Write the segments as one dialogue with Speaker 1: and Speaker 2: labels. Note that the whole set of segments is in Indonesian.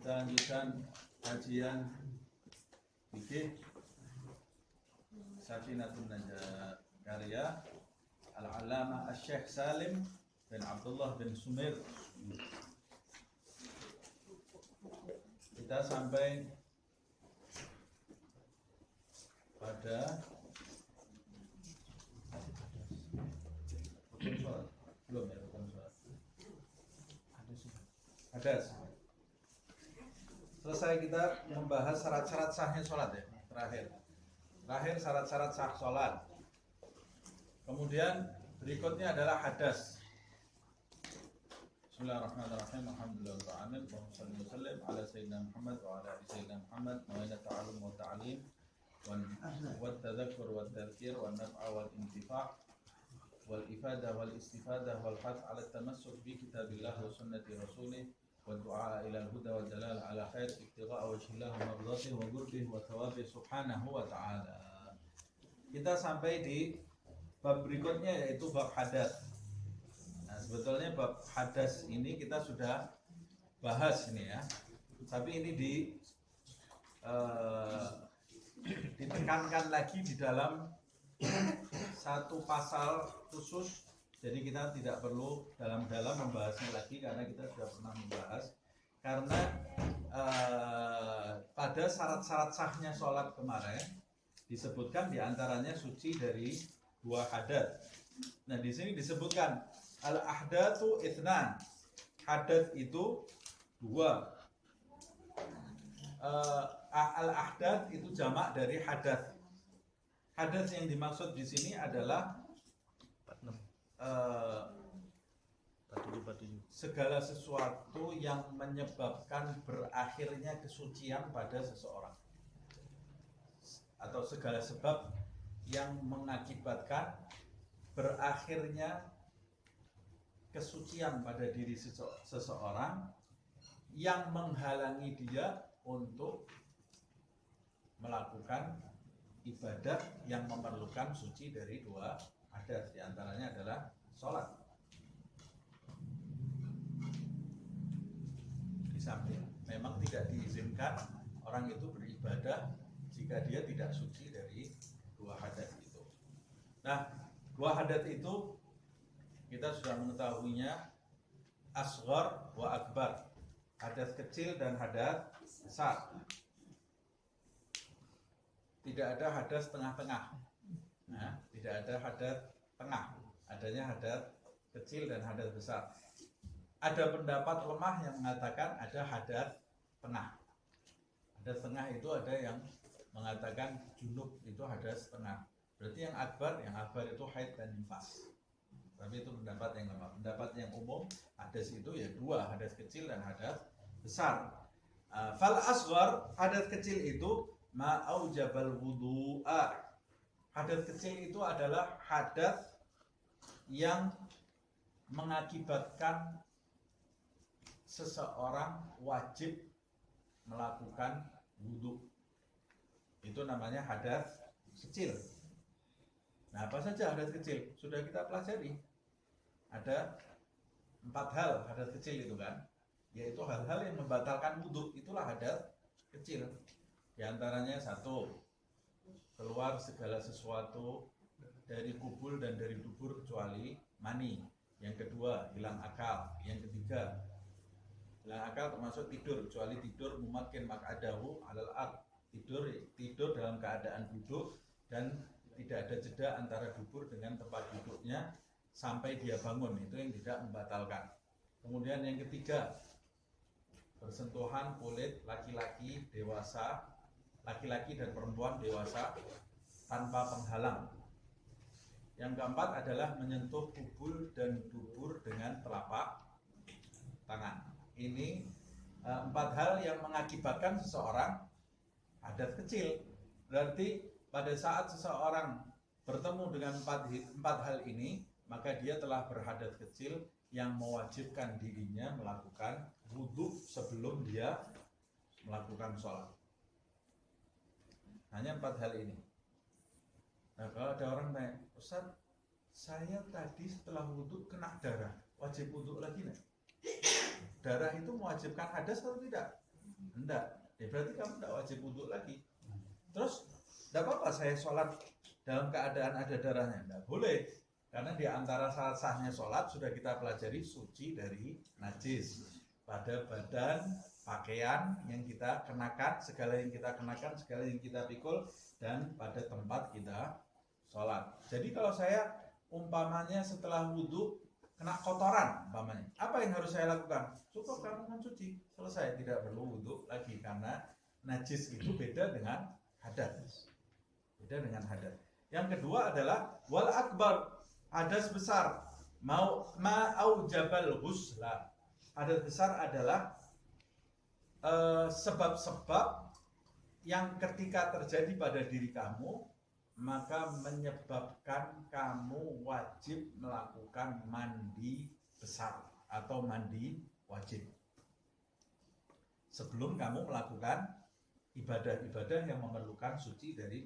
Speaker 1: Kita lanjutkan kajian fikih Safinatun Najah karya Al-Allamah Asy-Syaikh Salim bin Abdullah bin Sumair. Kita sampai pada belum ya, bukan sholat. Hadas. Selesai kita membahas syarat-syarat sahnya sholat ya. Terakhir syarat-syarat sah sholat. Kemudian berikutnya adalah hadas. Bismillahirrahmanirrahim. Alhamdulillah ta'ala wa sallallahu wasallam ala sayyidina Muhammad wa ala ali sayyidina Muhammad wa ila ta'allum wa ta'lim wa tadhakkur wa tadhkir wa naf'a wal intifa' wal ifadah wal istifadah wal hath ala tamassuk bi kitabillah wa sunnati rasulih wa du'a ila al-huda wa dalal ala khair ibtigha'a wajhillah wa mardhatih wa qurbih wa thawabih subhanahu wa ta'ala. Kita sampai di bab berikutnya yaitu bab hadas. Nah, sebetulnya bab hadas ini kita sudah bahas ini ya. Tapi ini ditekankan lagi di dalam satu pasal khusus. Jadi kita tidak perlu dalam-dalam membahasnya lagi karena kita sudah pernah membahas. Karena pada syarat-syarat sahnya sholat kemarin disebutkan diantaranya suci dari dua hadas. Nah di sini disebutkan al-ahdatu itsnan. Hadas itu dua. Al-ahdath itu jamak dari hadas. Hadas yang dimaksud di sini adalah segala sesuatu yang menyebabkan berakhirnya kesucian pada seseorang, atau segala sebab yang mengakibatkan berakhirnya kesucian pada diri seseorang yang menghalangi dia untuk melakukan ibadah yang memerlukan suci dari dua hadas. Di antaranya adalah sholat. Di samping memang tidak diizinkan orang itu beribadah jika dia tidak suci dari dua hadas itu. Nah, dua hadas itu kita sudah mengetahuinya, asghar wa akbar, hadas kecil dan hadas besar. Tidak ada hadas tengah-tengah. Nah, tidak ada hadas tengah, adanya hadas kecil dan hadas besar. Ada pendapat lemah yang mengatakan ada hadas tengah. Hadas tengah itu ada yang mengatakan junub itu hadas tengah. Berarti yang akbar itu haid dan nifas. Tapi itu pendapat yang lemah. Pendapat yang umum hadas itu ya dua, hadas kecil dan hadas besar. Fal asghar, hadas kecil itu ma aujabal wudu'a. Hadas kecil itu adalah hadas yang mengakibatkan seseorang wajib melakukan wudu. Itu namanya hadas kecil. Nah, apa saja hadas kecil? Sudah kita pelajari. Ada 4 hal hadas kecil itu kan, yaitu hal-hal yang membatalkan wudu. Itulah hadas kecil. Di antaranya 1, keluar segala sesuatu dari kubul dan dari dubur kecuali mani. Yang kedua, hilang akal. Yang ketiga, hilang akal termasuk tidur, kecuali tidur mumakin maq'adahu alal ard. Tidur dalam keadaan duduk dan tidak ada jeda antara dubur dengan tempat duduknya sampai dia bangun. Itu yang tidak membatalkan. Kemudian yang ketiga, bersentuhan kulit laki-laki dewasa, laki-laki dan perempuan dewasa tanpa penghalang. Yang keempat adalah menyentuh kubul dan dubur dengan telapak tangan. Ini 4 hal yang mengakibatkan seseorang hadas kecil. Berarti pada saat seseorang bertemu dengan 4 hal ini, maka dia telah berhadas kecil yang mewajibkan dirinya melakukan wudu sebelum dia melakukan sholat. Hanya 4 hal ini. Nah, kalau ada orang tanya, Ustaz, saya tadi setelah wudu kena darah, wajib wudu lagi nggak? Darah itu mewajibkan hadas atau tidak? Enggak, ya berarti kamu enggak wajib wudhu lagi. Terus enggak apa-apa saya sholat dalam keadaan ada darahnya, enggak boleh. Karena di antara syarat sahnya sholat sudah kita pelajari suci dari najis pada badan, pakaian yang kita kenakan, segala yang kita kenakan, segala yang kita pikul, dan pada tempat kita sholat. Jadi kalau saya umpamanya setelah wudhu kena kotoran umpamanya, apa yang harus saya lakukan? Cukup kamu mencuci, selesai, tidak perlu wudhu lagi karena najis itu beda dengan hadas. Beda dengan hadas. Yang kedua adalah wal akbar, hadas besar, ma'au jabal ghusla. Hadas besar adalah sebab-sebab yang ketika terjadi pada diri kamu maka menyebabkan kamu wajib melakukan mandi besar atau mandi wajib sebelum kamu melakukan ibadah-ibadah yang memerlukan suci dari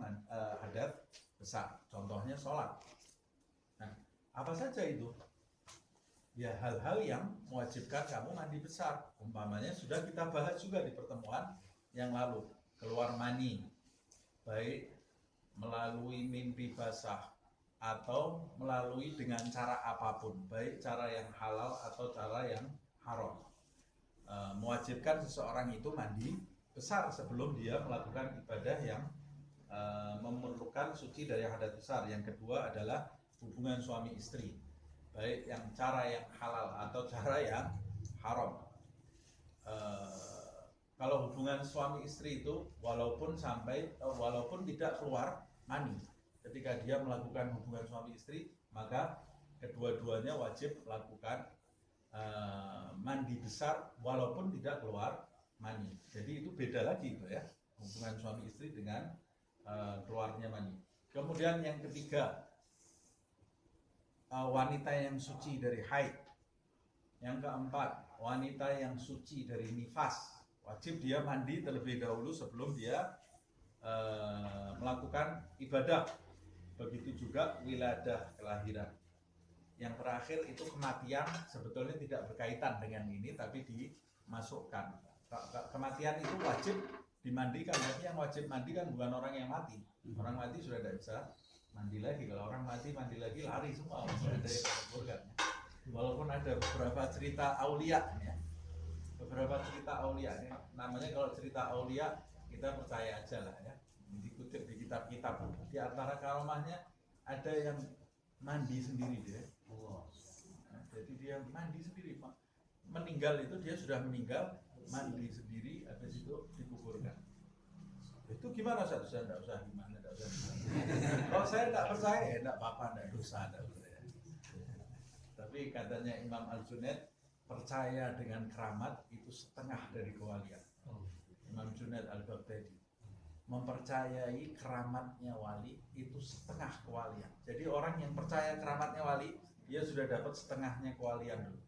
Speaker 1: hadas besar. Contohnya sholat. Nah, apa saja itu? Ya hal-hal yang mewajibkan kamu mandi besar. Umpamanya sudah kita bahas juga di pertemuan yang lalu. Keluar mani, baik melalui mimpi basah atau melalui dengan cara apapun, baik cara yang halal atau cara yang haram, mewajibkan seseorang itu mandi besar sebelum dia melakukan ibadah yang memerlukan suci dari hadas besar. Yang kedua adalah hubungan suami istri, baik yang cara yang halal atau cara yang haram. Kalau hubungan suami istri itu walaupun tidak keluar mani, ketika dia melakukan hubungan suami istri maka kedua-duanya wajib melakukan mandi besar walaupun tidak keluar mani. Jadi itu beda lagi itu ya, hubungan suami istri dengan keluarnya mani. Kemudian yang ketiga, wanita yang suci dari haid. Yang keempat, wanita yang suci dari nifas. Wajib dia mandi terlebih dahulu sebelum dia melakukan ibadah. Begitu juga wiladah, kelahiran. Yang terakhir itu kematian, sebetulnya tidak berkaitan dengan ini tapi dimasukkan. Kematian itu wajib dimandikan, tapi yang wajib mandi kan bukan orang yang mati. Orang mati sudah tidak bisa mandi lagi. Kalau orang mati lagi lari semua, tidak ada yang menguburkan. Walaupun ada beberapa cerita aulia ya. Beberapa cerita aulia ya. Namanya kalau cerita aulia kita percaya aja lah ya. Dikutip di kitab-kitab. Di antara karamahnya ada yang mandi sendiri dia. Nah, jadi dia mandi sendiri. Meninggal itu dia sudah meninggal, mandi sendiri, habis itu dikuburkan. Itu gimana Ustaz? Tidak usah gimana, tidak usah gimana. Kalau saya tidak percaya, ya tidak apa-apa, tidak dosa, tidak percaya. Tapi katanya Imam Al-Junaid, percaya dengan keramat itu setengah dari kewalian. Imam Junaid Al-Baghdadi mempercayai keramatnya wali itu setengah kewalian. Jadi orang yang percaya keramatnya wali, dia sudah dapat setengahnya kewalian dulu.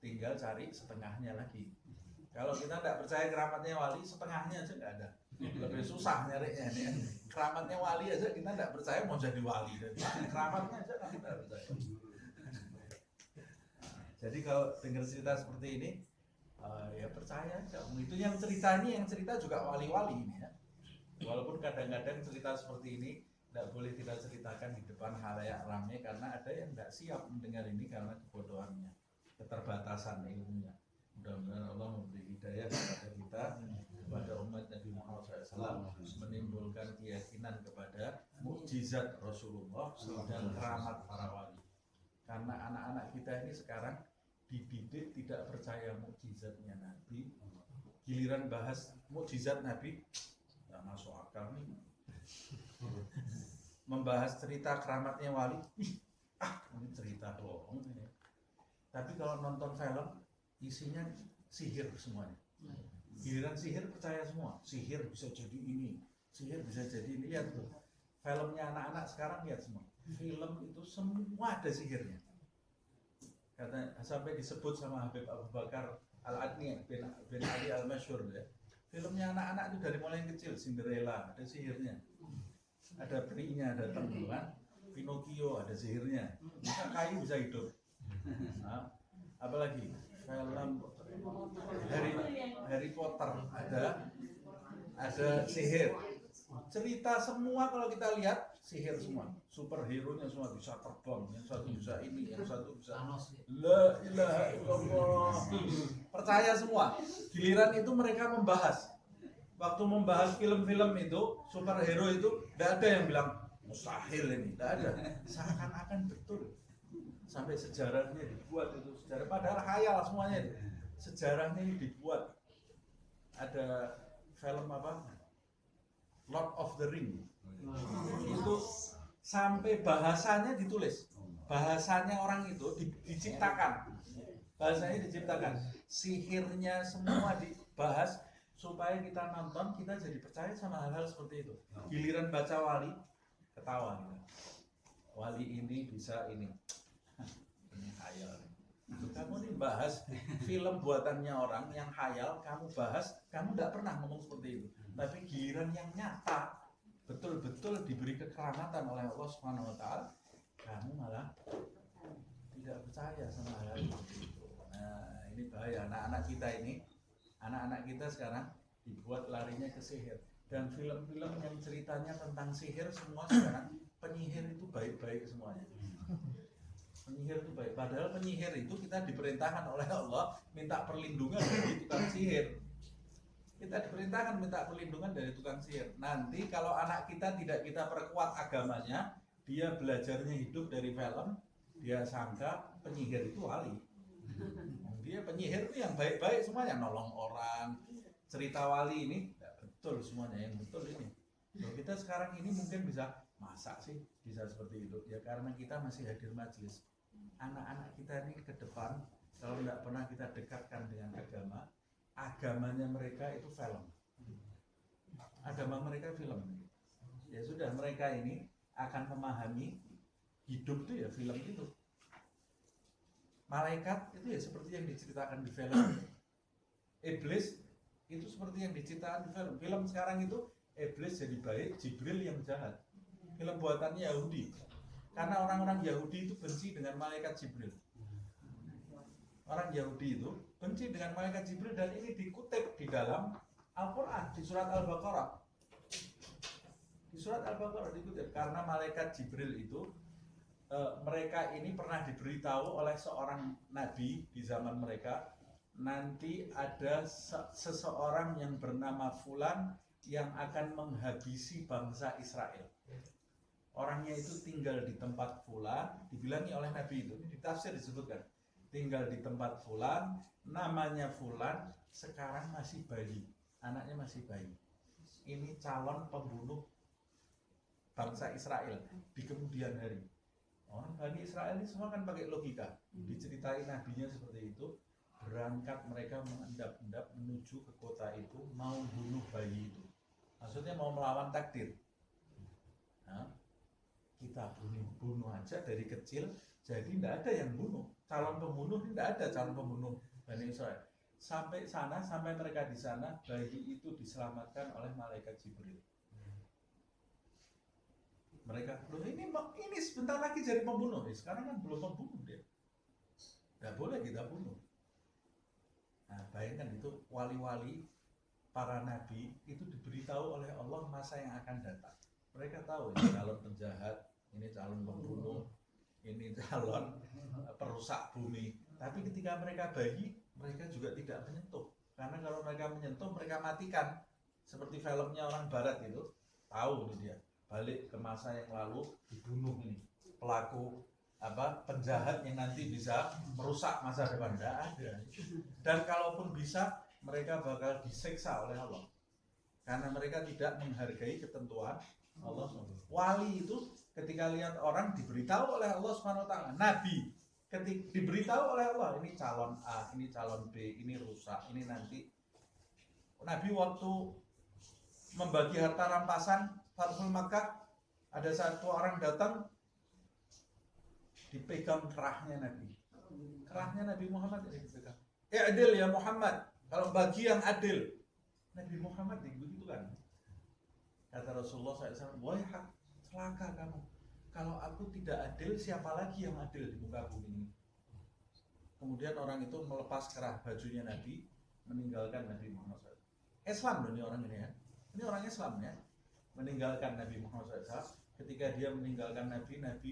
Speaker 1: Tinggal cari setengahnya lagi. Kalau kita tidak percaya keramatnya wali, setengahnya aja nggak ada. Lebih susah nyarinya nih. Keramatnya wali aja kita tidak percaya mau jadi wali. Keramatnya aja kita tidak percaya. Jadi kalau dengar cerita seperti ini, ya percaya aja. Itu yang cerita ini, yang cerita juga wali-wali ini ya. Walaupun kadang-kadang cerita seperti ini tidak boleh kita ceritakan di depan khalayak ramai karena ada yang tidak siap mendengar ini karena kebodohannya, keterbatasan ilmunya. Mudah-mudahan Allah memberi hidayah kepada kita, kepada umat Nabi Muhammad SAW, menimbulkan keyakinan kepada mukjizat Rasulullah dan keramat para wali. Karena anak-anak kita ini sekarang dididik tidak percaya mukjizatnya Nabi, giliran bahas mukjizat Nabi nggak masuk akal nih. Membahas cerita keramatnya wali, ini cerita bohong ini. Tapi kalau nonton film isinya sihir semuanya. Giliran sihir percaya semua, sihir bisa jadi ini, sihir bisa jadi ini. Lihat tuh filmnya anak-anak sekarang, lihat semua film itu semua ada sihirnya. Kata sampai disebut sama Habib Abu Bakar Al-Adni bin Ali Al-Masyhur ya. Filmnya anak-anak itu dari mulai yang kecil, Cinderella ada sihirnya, ada perinya datang kan, Pinocchio ada sihirnya, bisa kayu bisa hidup. Nah, apalagi film Harry Potter ada sihir. Cerita semua kalau kita lihat sihir semua. Superhero-nya semua bisa terbang, yang satu bisa ini, yang satu bisa. La ilaha illallah. Percaya semua. Giliran itu mereka membahas. Waktu membahas film-film itu, superhero itu, tidak ada yang bilang mustahil ini, tidak ada. Seakan-akan betul. Sampai sejarahnya dibuat itu, sejarah padahal khayal semuanya itu. Sejarahnya ini dibuat. Ada film apa? Lord of the Ring. Itu sampai bahasanya ditulis. Bahasanya orang itu diciptakan. Bahasanya diciptakan. Sihirnya semua dibahas supaya kita nonton, kita jadi percaya sama hal-hal seperti itu. Giliran baca wali, ketawa kita. Wali ini bisa ini. Ini khayal. Kamu nih bahas film buatannya orang yang khayal, kamu bahas, kamu tidak pernah ngomong seperti itu. Tapi giliran yang nyata, betul-betul diberi kekeramatan oleh Allah Subhanahu wa Ta'ala, kamu malah tidak percaya sama hal itu. Nah, ini bahaya. Anak-anak kita sekarang dibuat larinya ke sihir. Dan film-film yang ceritanya tentang sihir semua sekarang penyihir itu baik-baik semuanya. Penyihir itu baik. Padahal penyihir itu kita diperintahkan oleh Allah minta perlindungan dari tukang sihir. Kita diperintahkan minta perlindungan dari tukang sihir. Nanti kalau anak kita tidak kita perkuat agamanya, dia belajarnya hidup dari film, dia sangka penyihir itu wali. Dia penyihir itu yang baik-baik semuanya, nolong orang. Cerita wali ini tidak betul semuanya, yang betul ini. Kalau kita sekarang ini mungkin bisa, masa sih bisa seperti itu? Ya karena kita masih hadir majelis. Anak-anak kita ini ke depan, kalau tidak pernah kita dekatkan dengan agama, agamanya mereka itu film. Agama mereka film. Ya sudah, mereka ini akan memahami hidup itu ya film itu. Malaikat itu ya seperti yang diceritakan di film. Iblis itu seperti yang diceritakan di film. Film sekarang itu Iblis jadi baik, Jibril yang jahat. Film buatannya Yahudi. Karena orang-orang Yahudi itu benci dengan malaikat Jibril. Orang Yahudi itu benci dengan malaikat Jibril, dan ini dikutip di dalam Al-Quran, di surat Al-Baqarah. Di surat Al-Baqarah dikutip, karena malaikat Jibril itu mereka ini pernah diberitahu oleh seorang nabi di zaman mereka, nanti ada seseorang yang bernama Fulan yang akan menghabisi bangsa Israel. Orangnya itu tinggal di tempat Fulan, dibilangi oleh nabi itu, di tafsir disebutkan, tinggal di tempat Fulan, namanya Fulan, sekarang masih bayi, anaknya masih bayi. Ini calon pembunuh bangsa Israel di kemudian hari. Orang Bani Israel ini semua kan pakai logika. Diceritain nabinya seperti itu, berangkat mereka mengendap-endap menuju ke kota itu, mau bunuh bayi itu. Maksudnya mau melawan takdir. Nah, kita bunuh aja dari kecil, jadi tidak ada yang bunuh. Calon pembunuh tidak ada calon pembunuh Bani Israel. Sampai sana, sampai mereka di sana, bayi itu diselamatkan oleh malaikat Jibril. Mereka, loh ini sebentar lagi jadi pembunuh. Sekarang kan belum pembunuh dia. Tidak boleh kita bunuh. Nah, bayangkan itu wali-wali para nabi itu diberitahu oleh Allah masa yang akan datang. Mereka tahu ini calon penjahat, ini calon pembunuh, ini calon perusak bumi. Tapi ketika mereka bayi, mereka juga tidak menyentuh. Karena kalau mereka menyentuh, mereka matikan. Seperti filmnya orang Barat itu, tahu nih dia. Balik ke masa yang lalu, dibunuh ini pelaku penjahat yang nanti bisa merusak masa depan. Tidak ada. Dan kalaupun bisa, mereka bakal disiksa oleh Allah karena mereka tidak menghargai ketentuan Allah. Wali itu ketika lihat orang diberitahu oleh Allah SWT, nabi ketika diberitahu oleh Allah, ini calon A, ini calon B, ini rusak, ini nanti. Nabi waktu membagi harta rampasan Fathul Makkah, ada satu orang datang, dipegang kerahnya Nabi. Kerahnya Nabi Muhammad ini dipegang. Adil ya Muhammad, kalau bagi yang adil. Nabi Muhammad begitu kan. Kata Rasulullah SAW, wahai celaka kamu. Kalau aku tidak adil, siapa lagi yang adil di muka bumi ini? kemudian orang itu melepas kerah bajunya Nabi, meninggalkan Nabi Muhammad SAW. Islam loh ini orang ini ya, ini orang Islam ya, meninggalkan Nabi Muhammad SAW. Ketika dia meninggalkan Nabi, Nabi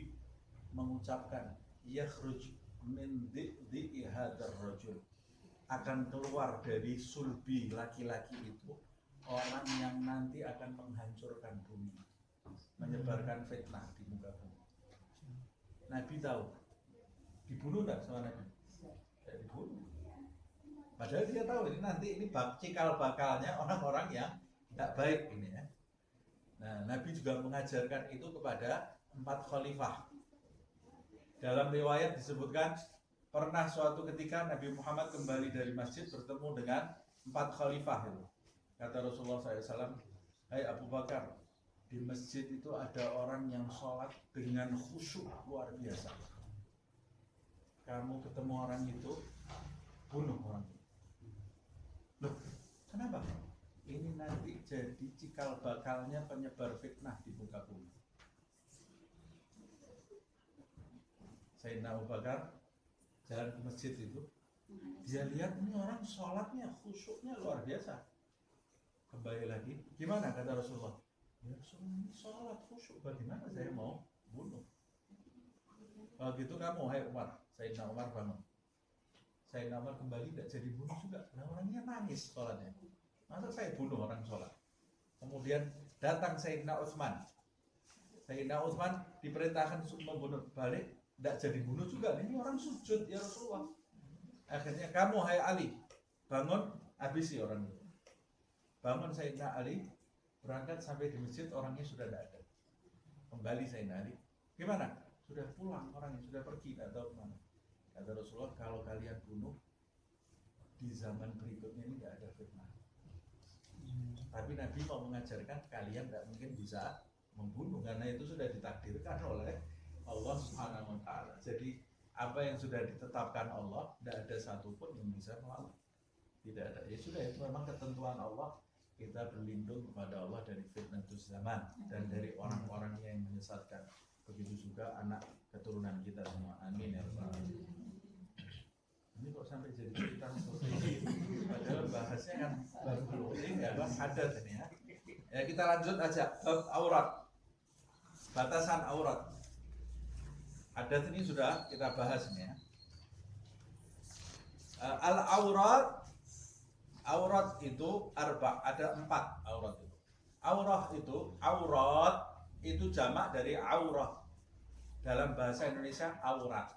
Speaker 1: mengucapkan yakhruj min dhi'i hadzal rajul, akan keluar dari sulbi laki-laki itu orang yang nanti akan menghancurkan bumi, menyebarkan fitnah di muka bumi. Nabi tahu dibunuh tak sama Nabi? Tidak dibunuh. Padahal dia tahu ini nanti ini cikal bakalnya orang-orang yang tidak baik ini ya. Nah, Nabi juga mengajarkan itu kepada 4 khalifah. Dalam riwayat disebutkan pernah suatu ketika Nabi Muhammad kembali dari masjid bertemu dengan 4 khalifah itu. Kata Rasulullah SAW, hai Abu Bakar, di masjid itu ada orang yang sholat dengan khusyuk luar biasa. Kamu ketemu orang itu, bunuh orang itu. Loh, kenapa? Ini nanti jadi cikal bakalnya penyebar fitnah di muka bumi. Sayyidina Abu Bakar jalan ke masjid itu, dia lihat ini orang sholatnya, khusyuknya luar biasa. Kembali lagi, gimana kata Rasulullah? Ya Rasulullah, ini sholat khusyuk, bagaimana saya mau bunuh? Kalau gitu kamu, hai Umar, Sayyidina Umar bangun. Sayyidina Umar kembali tidak jadi bunuh juga. Nah orangnya nangis sholatnya. Masa saya bunuh orang sholat? Kemudian datang Sayyidina Utsman. Sayyidina Utsman diperintahkan untuk membunuh, balik, tidak jadi bunuh juga. Ini orang sujud ya Rasulullah. Akhirnya kamu hai Ali, bangun, habisi orang itu. Bangun Sayyidina Ali, berangkat sampai di masjid, orangnya sudah tidak ada. Kembali Sayyidina Ali, gimana? Sudah pulang orangnya, sudah pergi, tidak tahu kemana. Kata Rasulullah, kalau kalian bunuh, di zaman berikutnya ini tidak ada fitnah. Tapi Nabi mau mengajarkan kalian tidak mungkin bisa membunuh, karena itu sudah ditakdirkan oleh Allah Subhanahu wa Ta'ala. Jadi apa yang sudah ditetapkan Allah, tidak ada satupun yang bisa melawan. Tidak ada. Ya sudah, itu memang ketentuan Allah. Kita berlindung kepada Allah dari fitnah zaman dan dari orang-orang yang menyesatkan. Begitu juga anak keturunan kita semua. Amin ya Rabbal alamin. Ini kok sampai jadi cerita seperti ini? Padahal bahasnya kan baru closing ya, bang, hadas ini ya. Ya kita lanjut aja. Aurat, batasan aurat. Hadas ini sudah kita bahas ini ya. Al-aurat, aurat itu ada 4 aurat itu. Aurat itu jamak dari aurah. Dalam bahasa Indonesia aurat.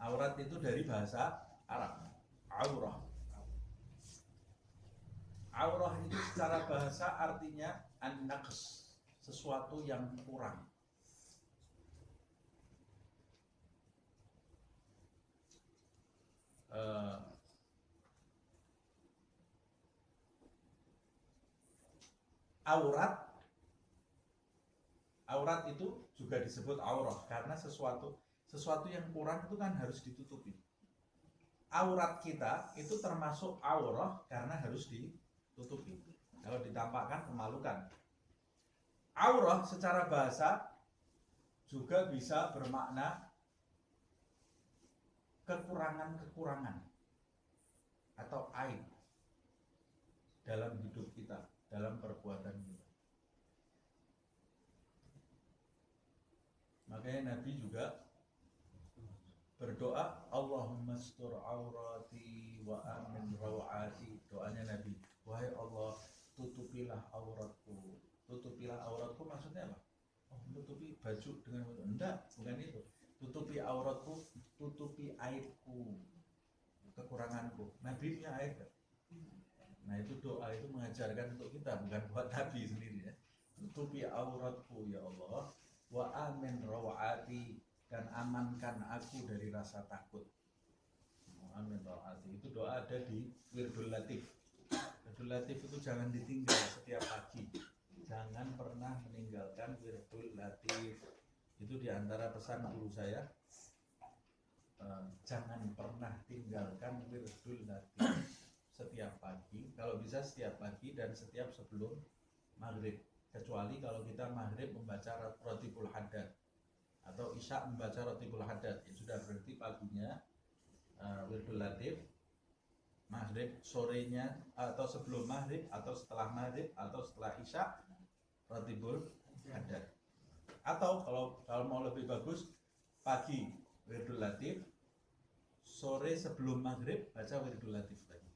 Speaker 1: Aurat itu dari bahasa Arab. Aurah. Aurah itu secara bahasa artinya an-naqs, sesuatu yang kurang. Aurat itu juga disebut aurah karena sesuatu yang kurang itu kan harus ditutupi. Aurat kita itu termasuk aurah karena harus ditutupi. Kalau ditampakkan memalukan. Aurah secara bahasa juga bisa bermakna kekurangan-kekurangan atau aib dalam hidup kita, dalam perbuatan kita. Makanya Nabi juga berdoa, Allahumma astur aurati wa amin rawati. Doanya Nabi, wahai Allah, tutupilah auratku. Tutupilah auratku maksudnya apa? Oh, tutupi baju dengan baju. Enggak, bukan itu. Tutupi auratku, tutupi aibku, kekuranganku. Nabi punya aib. Nah itu doa itu mengajarkan untuk kita, bukan buat Nabi sendiri ya. Tutupi auratku ya Allah, wa amin rawati, dan amankan aku dari rasa takut. Amin rawati itu doa ada di Wirdul Latif. Wirdul Latif itu jangan ditinggal setiap pagi. Jangan pernah meninggalkan Wirdul Latif. Itu diantara pesan guru saya. Jangan pernah tinggalkan Wirdul Latif setiap pagi. Kalau bisa setiap pagi dan setiap sebelum maghrib. Kecuali kalau kita maghrib membaca Ratibul Haddad atau isya membaca Ratibul Haddad, ya sudah berarti paginya wirdul latif maghrib sorenya atau sebelum maghrib atau setelah maghrib atau setelah isya ratibul hadad. Atau kalau mau lebih bagus, pagi wirdul latif, sore sebelum maghrib baca wirdul latif lagi.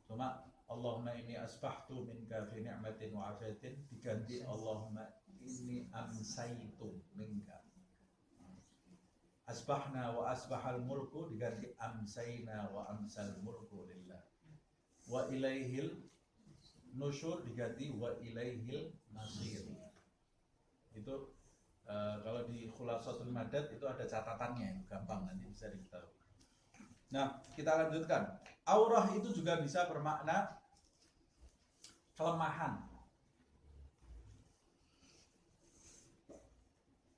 Speaker 1: Cuma Allahumma inni asbahtu minka fi ni'matin wa afiatin diganti Allahumma inni amsaitu minka. Asbahna wa asbahal mulku diganti amsayna wa amsal mulku lillah. Wa ilaihil nusyur diganti wa ilaihil nasir. Itu kalau di Khulasatul Madad itu ada catatannya, gampang nanti bisa diketahui. Nah, kita lanjutkan. Aurah itu juga bisa bermakna kelemahan.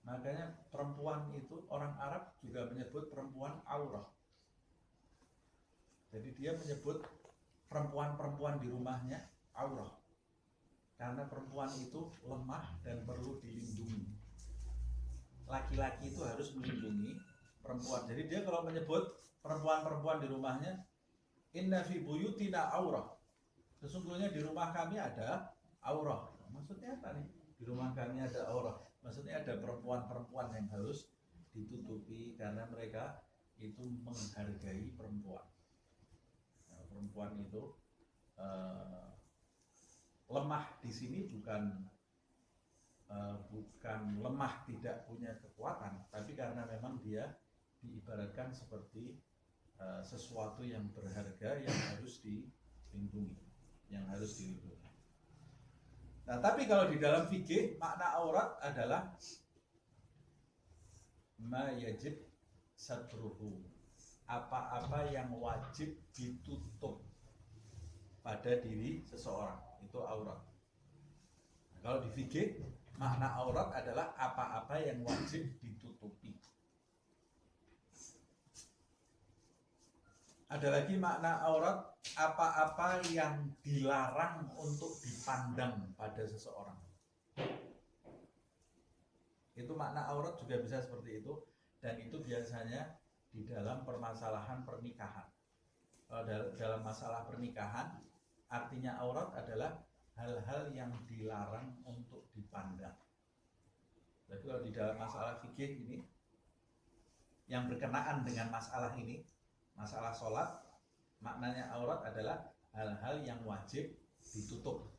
Speaker 1: Makanya perempuan itu, orang Arab juga menyebut perempuan aurah. Jadi dia menyebut perempuan-perempuan di rumahnya aurah. Karena perempuan itu lemah dan perlu dilindungi. Laki-laki itu harus melindungi perempuan. Jadi dia kalau menyebut perempuan-perempuan di rumahnya, inna fi buyutina aurah. Sesungguhnya di rumah kami ada aurah. Maksudnya apa nih? Di rumah kami ada aurah. Maksudnya ada perempuan-perempuan yang harus ditutupi karena mereka itu menghargai perempuan. Nah, perempuan itu lemah di sini bukan lemah tidak punya kekuatan, tapi karena memang dia diibaratkan seperti sesuatu yang berharga yang harus dilindungi, Nah, tapi kalau di dalam fikih makna aurat adalah ma yajib satruhu, apa-apa yang wajib ditutup pada diri seseorang, itu aurat. Nah, kalau di fikih makna aurat adalah apa-apa yang wajib ditutupi. Ada lagi makna aurat, apa-apa yang dilarang untuk dipandang pada seseorang. Itu makna aurat juga bisa seperti itu, dan itu biasanya di dalam permasalahan pernikahan. Dalam masalah pernikahan, artinya aurat adalah hal-hal yang dilarang untuk dipandang. Jadi kalau di dalam masalah fikih ini, yang berkenaan dengan masalah ini, masalah sholat, maknanya aurat adalah hal-hal yang wajib ditutup.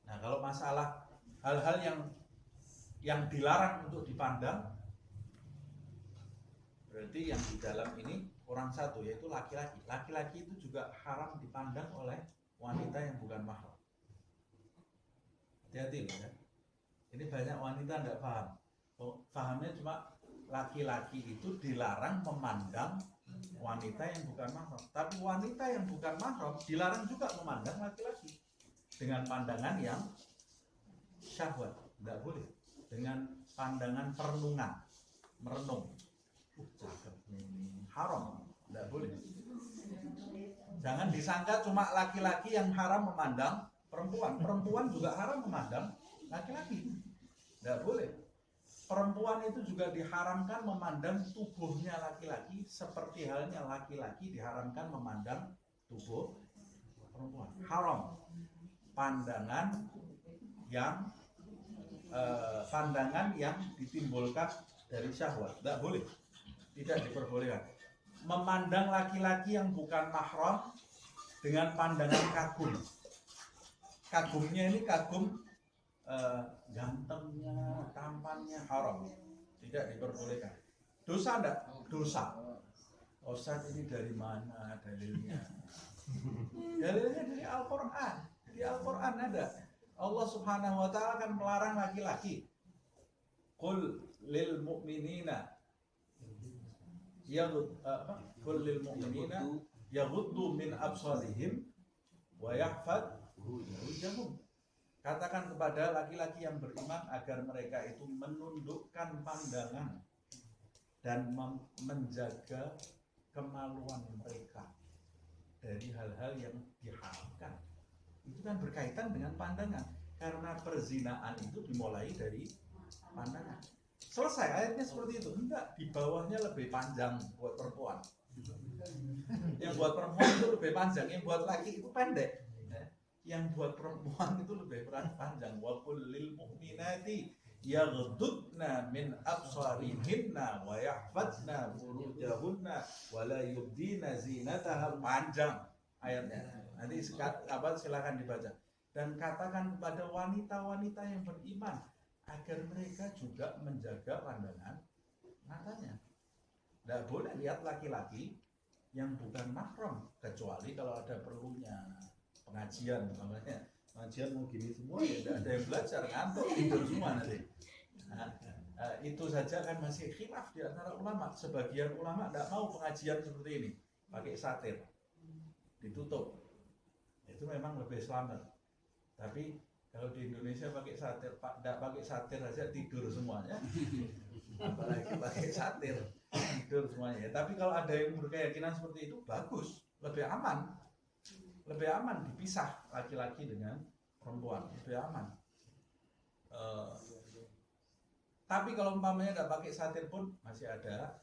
Speaker 1: Nah, kalau masalah hal-hal yang dilarang untuk dipandang, berarti yang di dalam ini orang satu, yaitu laki-laki. Laki-laki itu juga haram dipandang oleh wanita yang bukan mahram. Hati-hati loh ya. Ini banyak wanita tidak paham. Pahamnya cuma laki-laki itu dilarang memandang wanita yang bukan mahram. Tapi wanita yang bukan mahram dilarang juga memandang laki-laki dengan pandangan yang syahwat, tidak boleh. Dengan pandangan merenung. Cakep ini, haram, tidak boleh. Jangan disangka cuma laki-laki yang haram memandang perempuan. Perempuan juga haram memandang laki-laki. Tidak boleh. Perempuan itu juga diharamkan memandang tubuhnya laki-laki, seperti halnya laki-laki diharamkan memandang tubuh perempuan. Haram. Pandangan yang ditimbulkan dari syahwat. Tidak boleh. Tidak diperbolehkan. Memandang laki-laki yang bukan mahram dengan pandangan kagum. Kagumnya ini kagum gantengnya, tampannya, haram. Tidak diperbolehkan. Dosa enggak? Dosa. Ustaz, ini dari mana dalilnya? Dalilnya dari Al-Quran. Di Al-Quran ada. Allah Subhanahu wa ta'ala akan melarang laki-laki. Qul lil mu'minina Qul lil mu'minina yaghuddu min absarihim wa yahfad furujahum. Katakan kepada laki-laki yang beriman agar mereka itu menundukkan pandangan dan menjaga kemaluan mereka dari hal-hal yang diharamkan. Itu kan berkaitan dengan pandangan, karena perzinaan itu dimulai dari pandangan. Selesai ayatnya seperti itu. Enggak, di bawahnya lebih panjang buat perempuan. Yang buat perempuan itu lebih panjang, yang buat laki itu pendek. Yang buat perempuan itu lebih panjang. Wa qul lil mu'minati yaghdudna min absarihinna wa yahfazna furujahunna wa la yubdina zinataha. Panjang ayatnya. Nanti silakan dibaca. Dan katakan kepada wanita-wanita yang beriman agar mereka juga menjaga pandangan matanya. Tidak boleh lihat laki-laki yang bukan mahram kecuali kalau ada perlunya. Pengajian namanya, pengajian mau gini semua ya tidak ada yang belajar, ngantuk tidur semua nanti. Itu saja kan masih khilaf di antara ulama. Sebagian ulama tidak mau pengajian seperti ini, pakai satir, ditutup. Itu memang lebih selamat. Tapi kalau di Indonesia pakai satir, tidak pakai satir saja tidur semuanya, apalagi pakai satir tidur semuanya. Tapi kalau ada yang berkeyakinan seperti itu bagus, lebih aman. Lebih aman dipisah laki-laki dengan perempuan, lebih aman. Tapi kalau umpamanya tidak pakai satir pun masih ada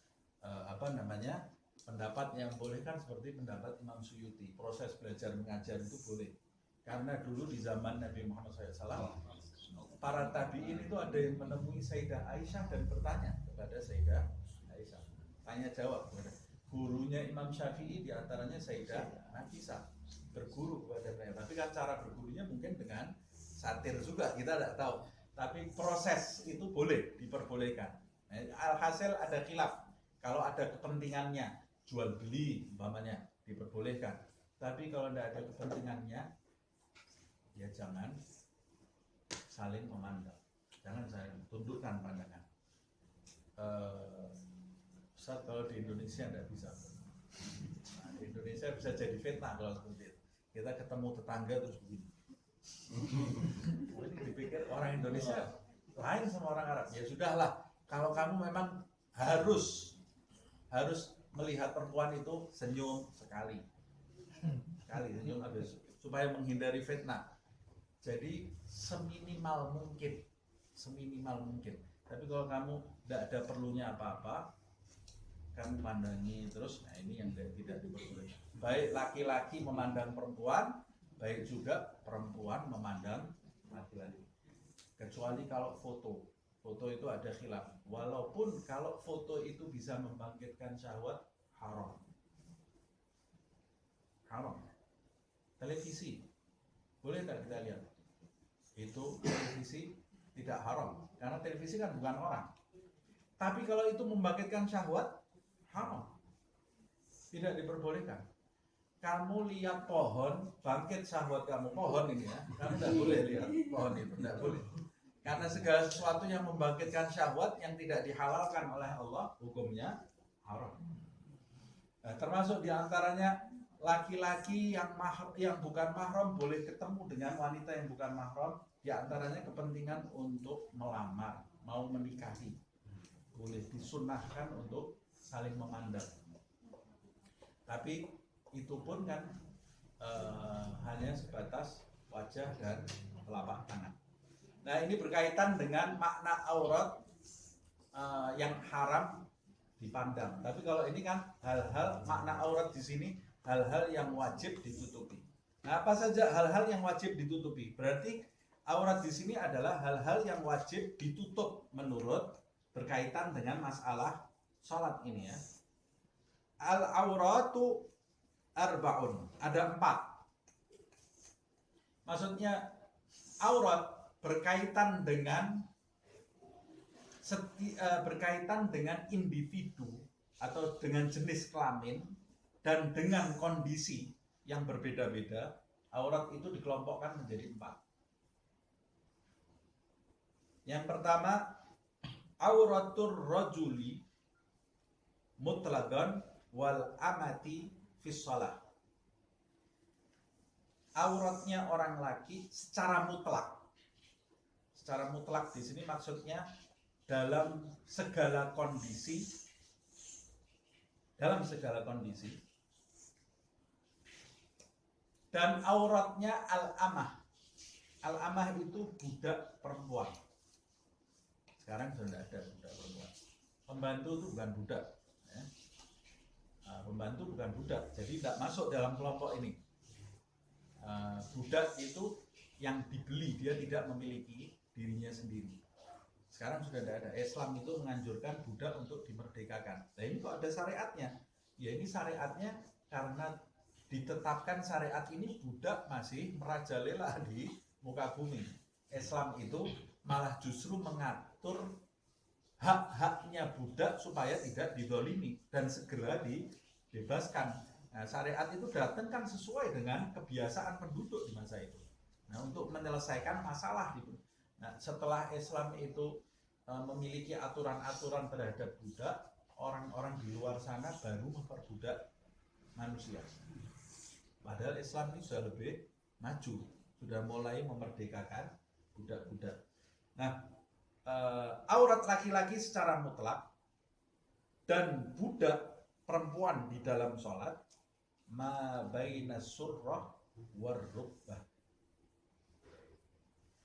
Speaker 1: pendapat yang boleh kan seperti pendapat Imam Suyuti. Proses belajar mengajar itu boleh. Karena dulu di zaman Nabi Muhammad SAW, para tabi'in itu ada yang menemui Sayyidah Aisyah dan bertanya kepada Sayyidah Aisyah. Tanya jawab kepada gurunya Imam Syafi'i, diantaranya Sayyidah Nafisah, berguru kepada mereka. Tapi kan cara bergurunya mungkin dengan satir juga, kita tidak tahu. Tapi proses itu boleh, diperbolehkan. Alhasil ada khilaf. Kalau ada kepentingannya, jual beli umpamanya, diperbolehkan. Tapi kalau tidak ada kepentingannya, ya jangan saling memandang. Jangan saling tundukkan pandangan. Ustaz, kalau di Indonesia tidak bisa. Nah, di Indonesia bisa jadi fitnah kalau seperti itu. Kita ketemu tetangga terus begini. Ini dipikir orang Indonesia lain sama orang Arab. Ya sudahlah, kalau kamu memang harus melihat perempuan itu senyum sekali senyum habis supaya menghindari fitnah. Jadi seminimal mungkin. Tapi kalau kamu tidak ada perlunya apa-apa, kamu pandangi terus, nah ini yang tidak diperbolehkan. Baik laki-laki memandang perempuan, baik juga perempuan memandang laki-laki. Kecuali kalau foto itu ada khilaf. Walaupun kalau foto itu bisa membangkitkan syahwat, haram. Televisi, boleh tak kita lihat? Itu televisi tidak haram, karena televisi kan bukan orang. Tapi kalau itu membangkitkan syahwat, haram, tidak diperbolehkan. Kamu lihat pohon, bangkit syahwat kamu, pohon ini ya, kamu tidak boleh lihat pohon itu, tidak boleh. Karena segala sesuatu yang membangkitkan syahwat yang tidak dihalalkan oleh Allah, hukumnya haram. Nah, termasuk diantaranya laki-laki yang bukan mahram boleh ketemu dengan wanita yang bukan mahram, diantaranya kepentingan untuk melamar, mau menikahi, boleh disunnahkan untuk saling memandang. Tapi itu pun kan hanya sebatas wajah dan telapak tangan. Nah, ini berkaitan dengan makna aurat yang haram dipandang. Tapi kalau ini kan hal-hal makna aurat di sini hal-hal yang wajib ditutupi. Nah, apa saja hal-hal yang wajib ditutupi? Berarti aurat di sini adalah hal-hal yang wajib ditutup menurut berkaitan dengan masalah sholat ini ya. Al-auratu arba'un, ada 4. Maksudnya aurat berkaitan dengan individu atau dengan jenis kelamin dan dengan kondisi yang berbeda-beda. Aurat itu dikelompokkan menjadi 4. Yang pertama, auratur rajuli mutlaqan wal amati fis shalah. Auratnya orang laki secara mutlak. Secara mutlak di sini maksudnya dalam segala kondisi. Dan auratnya al-amah. Al-amah itu budak perempuan. Sekarang sudah tidak ada budak perempuan. Pembantu itu bukan budak, ya. Pembantu bukan budak, jadi tidak masuk dalam kelompok ini. Budak itu yang dibeli, dia tidak memiliki dirinya sendiri. Sekarang sudah tidak ada. Islam itu menganjurkan budak untuk dimerdekakan. Nah ini kok ada syariatnya? Ya ini syariatnya karena ditetapkan syariat ini budak masih merajalela di muka bumi. Islam itu malah justru mengatur hak-haknya budak supaya tidak didolimi dan segera dibebaskan. Nah, syariat itu datang kan sesuai dengan kebiasaan penduduk di masa itu. Nah, untuk menyelesaikan masalah itu. Nah, setelah Islam itu memiliki aturan-aturan terhadap budak, orang-orang di luar sana baru memperbudak manusia. Padahal Islam ini sudah lebih maju, sudah mulai memerdekakan budak-budak. Nah, aurat laki-laki secara mutlak dan budak perempuan di dalam sholat ma baina surrah warrukbah,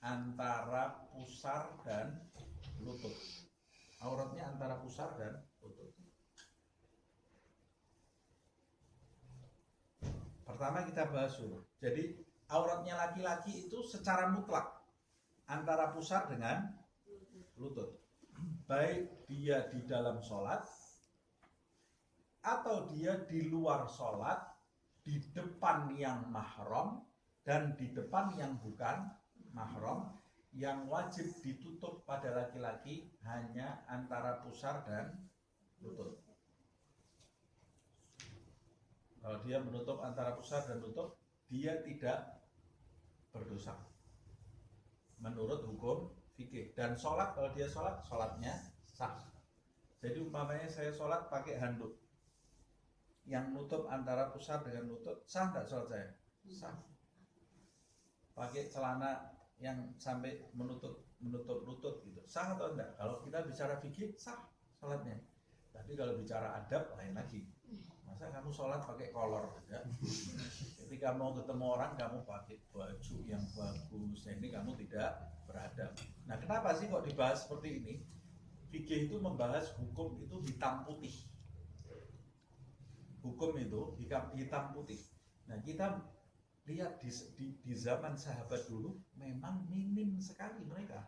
Speaker 1: antara pusar dan lutut. Auratnya antara pusar dan lutut. Pertama kita bahas dulu. Jadi auratnya laki-laki itu secara mutlak antara pusar dengan lutut, baik dia di dalam sholat atau dia di luar sholat, di depan yang mahram dan di depan yang bukan mahram. Yang wajib ditutup pada laki-laki hanya antara pusar dan lutut. Kalau dia menutup antara pusar dan lutut, dia tidak berdosa menurut hukum fikih. Dan sholat, kalau dia sholat, sholatnya sah. Jadi umpamanya saya sholat pakai handuk yang nutup antara pusar dengan lutut, sah nggak sholat saya? Sah. Pakai celana yang sampai menutup lutut gitu, sah atau enggak? Kalau kita bicara fikih, sah sholatnya. Tapi kalau bicara adab, lain lagi. Masa kamu sholat pakai kolor? Ya? Ketika mau ketemu orang, kamu pakai baju yang bagus. Nah, ini kamu tidak beradab. Nah, kenapa sih kok dibahas seperti ini? Fikih itu membahas hukum itu hitam putih. Hukum itu hitam putih. Nah, kita lihat di zaman sahabat dulu memang minim sekali mereka.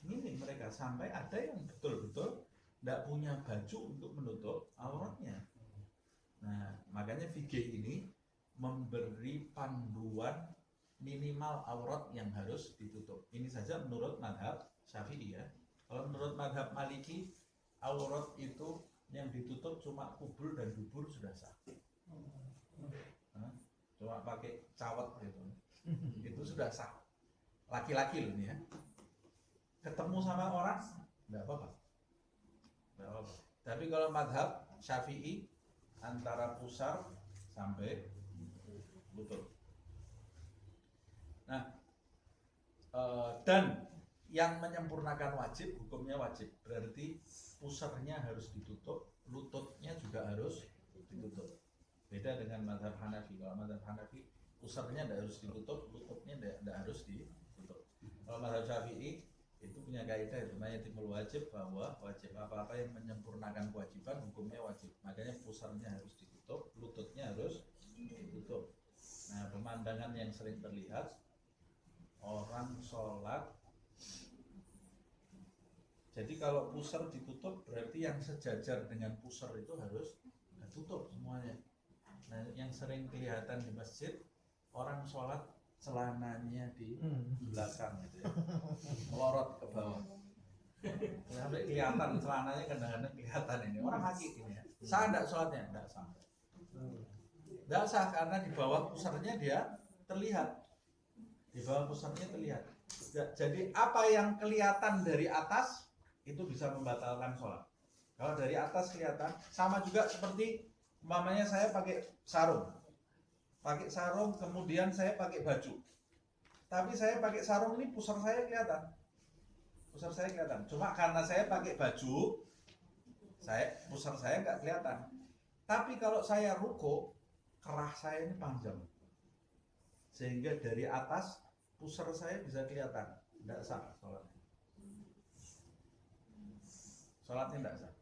Speaker 1: Minim mereka, sampai ada yang betul-betul tidak punya baju untuk menutup auratnya. Nah, makanya fikih ini memberi panduan minimal aurat yang harus ditutup. Ini saja menurut madhab Syafi'i ya. Kalau menurut madhab Maliki, aurat itu yang ditutup cuma kubul dan dubur sudah sah. Cuma pakai cawat gitu, itu sudah sah. Laki-laki loh ini ya. Ketemu sama orang, nggak apa-apa. Tapi kalau madhab Syafi'i antara pusar sampai lutut. Nah, dan yang menyempurnakan wajib, hukumnya wajib. Berarti pusarnya harus ditutup, lututnya juga harus ditutup. Beda dengan mazhab Hanafi. Kalau mazhab Hanafi, pusarnya tidak harus ditutup, lututnya tidak harus ditutup. Kalau mazhab Syafi'i itu punya kaidah itu namanya timul wajib, bahwa wajib apa-apa yang menyempurnakan kewajiban hukumnya wajib. Makanya pusarnya harus ditutup, lututnya harus ditutup. Nah, pemandangan yang sering terlihat orang sholat, jadi kalau pusar ditutup berarti yang sejajar dengan pusar itu harus ditutup semuanya. Nah, yang sering kelihatan di masjid, orang sholat celananya di belakang gitu ya, melorot ke bawah sampai kelihatan celananya, kadang-kadang kelihatan ini orang hakik ini ya. Sah enggak sholatnya? Enggak sah. Enggak sah karena di bawah pusarnya dia terlihat. Di bawah pusarnya terlihat. Jadi apa yang kelihatan dari atas itu bisa membatalkan sholat. Kalau dari atas kelihatan, sama juga seperti umpamanya saya pakai sarung. Pakai sarung, kemudian saya pakai baju. Tapi saya pakai sarung ini pusar saya kelihatan. Pusar saya kelihatan. Cuma karena saya pakai baju, pusar saya nggak kelihatan. Tapi kalau saya ruko, kerah saya ini panjang. Sehingga dari atas pusar saya bisa kelihatan. Tidak sah sholatnya. sholatnya tidak sah.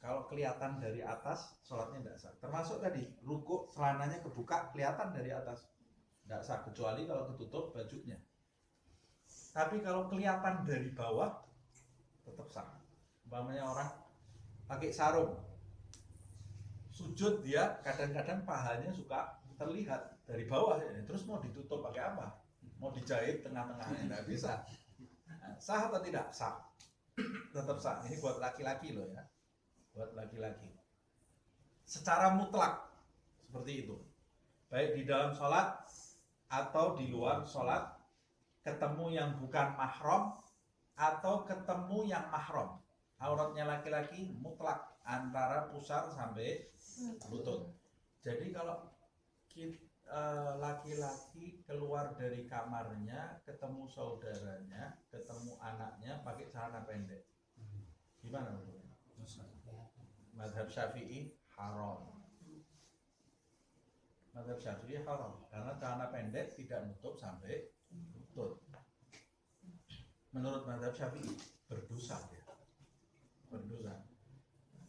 Speaker 1: Kalau kelihatan dari atas, sholatnya tidak sah. Termasuk tadi, rukuk celananya kebuka, kelihatan dari atas, tidak sah, kecuali kalau ketutup bajunya. Tapi kalau kelihatan dari bawah, tetap sah. Umpamanya orang pakai sarung, sujud dia kadang-kadang pahanya suka terlihat dari bawah, ya. Terus mau ditutup pakai apa? Mau dijahit tengah-tengahnya, tidak bisa. Sah atau tidak? Sah. Tetap sah. Ini buat laki-laki loh ya, buat laki-laki. Secara mutlak seperti itu. Baik di dalam sholat atau di luar sholat, ketemu yang bukan mahram atau ketemu yang mahram. Auratnya laki-laki mutlak antara pusar sampai lutut. Jadi kalau laki-laki keluar dari kamarnya, ketemu saudaranya, ketemu anaknya pakai celana pendek, gimana menurutnya? Mazhab Syafi'i haram. Mazhab Syafi'i haram karena celana pendek tidak nutup sampai lutut. Menurut mazhab Syafi'i berdosa ya. Berdosa.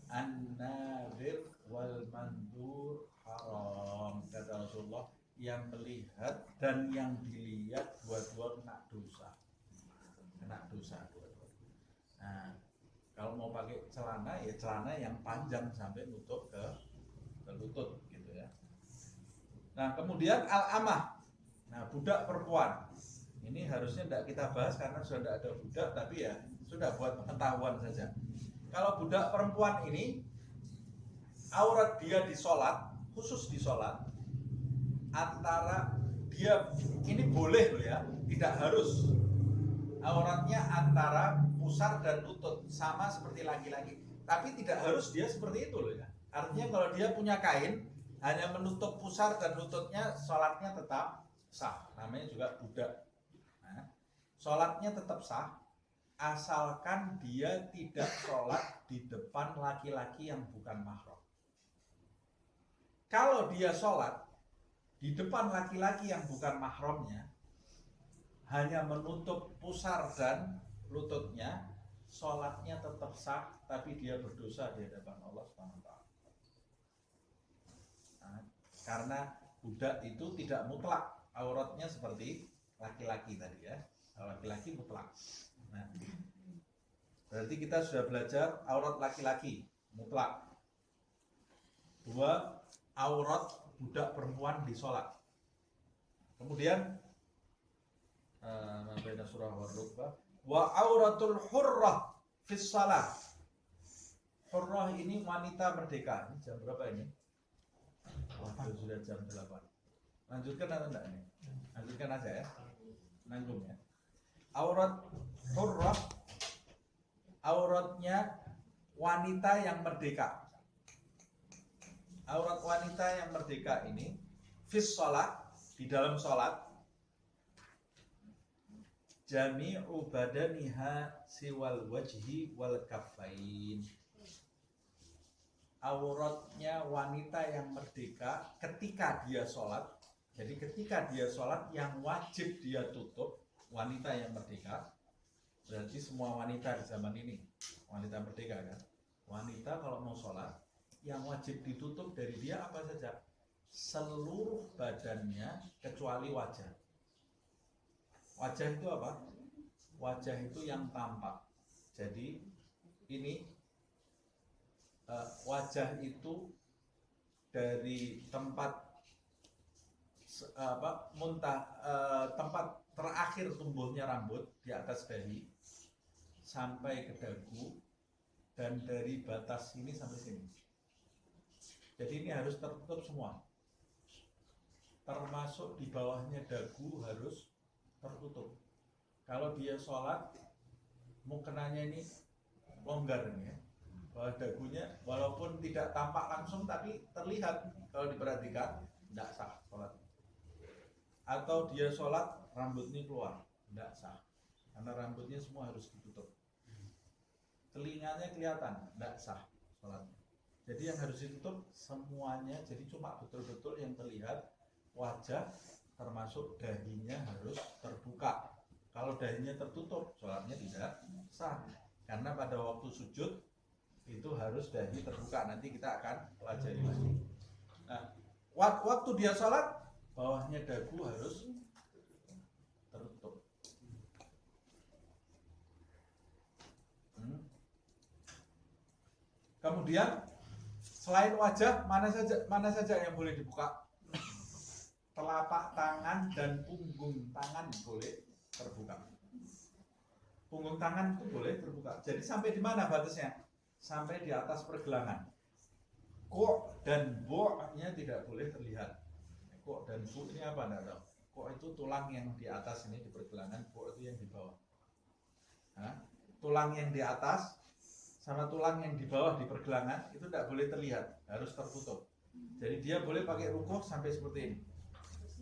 Speaker 1: An-nadir wal mandur haram, kata Rasulullah. Yang melihat dan yang dilihat dua-dua kena dosa. Kena dosa dua-dua. Nah, kalau mau pakai celana ya celana yang panjang sampai nutup ke lutut gitu ya. Nah, kemudian al-amah. Nah, budak perempuan. Ini harusnya tidak kita bahas karena sudah tidak ada budak, tapi ya sudah buat pengetahuan saja. Kalau budak perempuan ini aurat dia di sholat, khusus di sholat, antara dia ini boleh loh ya, tidak harus. Auratnya antara pusar dan lutut sama seperti laki-laki, tapi tidak harus dia seperti itu loh ya. Artinya kalau dia punya kain hanya menutup pusar dan lututnya, sholatnya tetap sah. Namanya juga budak. Nah, sholatnya tetap sah asalkan dia tidak sholat di depan laki-laki yang bukan mahram. Kalau dia sholat di depan laki-laki yang bukan mahramnya, hanya menutup pusar dan lututnya, sholatnya tetap sah, tapi dia berdosa di hadapan Allah SWT. Nah, karena budak itu tidak mutlak auratnya seperti laki-laki tadi ya. Laki-laki mutlak. Nah, berarti kita sudah belajar aurat laki-laki mutlak. Dua, aurat budak perempuan di sholat. Kemudian surah wa auratul hurrah fis shalah. Hurrah ini wanita merdeka. Ini jam berapa ini? Sudah jam 8. Lanjutkan atau enggak ini? Lanjutkan aja ya. Nanggung ya. Aurat hurrah, auratnya wanita yang merdeka. Aurat wanita yang merdeka ini fis shalah, di dalam sholat, jami'u badaniha siwal wajhi wal kaffain. Auratnya wanita yang merdeka ketika dia sholat. Jadi ketika dia sholat yang wajib dia tutup, wanita yang merdeka, berarti semua wanita di zaman ini wanita merdeka kan. Wanita kalau mau sholat yang wajib ditutup dari dia apa saja? Seluruh badannya kecuali wajah. Wajah itu apa? Wajah itu yang tampak. Jadi ini wajah itu dari tempat tempat terakhir tumbuhnya rambut di atas dahi sampai ke dagu, dan dari batas sini sampai sini. Jadi ini harus tertutup semua, termasuk di bawahnya dagu harus tertutup. Kalau dia sholat, mukenanya ini longgar ini ya, bawah dagunya walaupun tidak tampak langsung tapi terlihat kalau diperhatikan, tidak sah sholat. Atau dia sholat rambut ini keluar, tidak sah karena rambutnya semua harus ditutup. Telinganya kelihatan, tidak sah sholatnya. Jadi yang harus ditutup semuanya, jadi cuma betul-betul yang terlihat wajah, termasuk dahinya harus terbuka. Kalau dahinya tertutup, sholatnya tidak sah. Karena pada waktu sujud itu harus dahi terbuka. Nanti kita akan pelajari lagi. Nah, waktu dia sholat, bawahnya dagu harus tertutup. Kemudian selain wajah, mana saja yang boleh dibuka? Telapak tangan dan punggung tangan boleh terbuka. Punggung tangan itu boleh terbuka. Jadi sampai di mana batasnya? Sampai di atas pergelangan. Kok dan bo-nya tidak boleh terlihat. Kok dan bo ini apa? Tidak tahu. Kok itu tulang yang di atas ini di pergelangan, bo itu yang di bawah. Nah, tulang yang di atas sama tulang yang di bawah di pergelangan itu tidak boleh terlihat, harus tertutup. Jadi dia boleh pakai rukuk sampai seperti ini.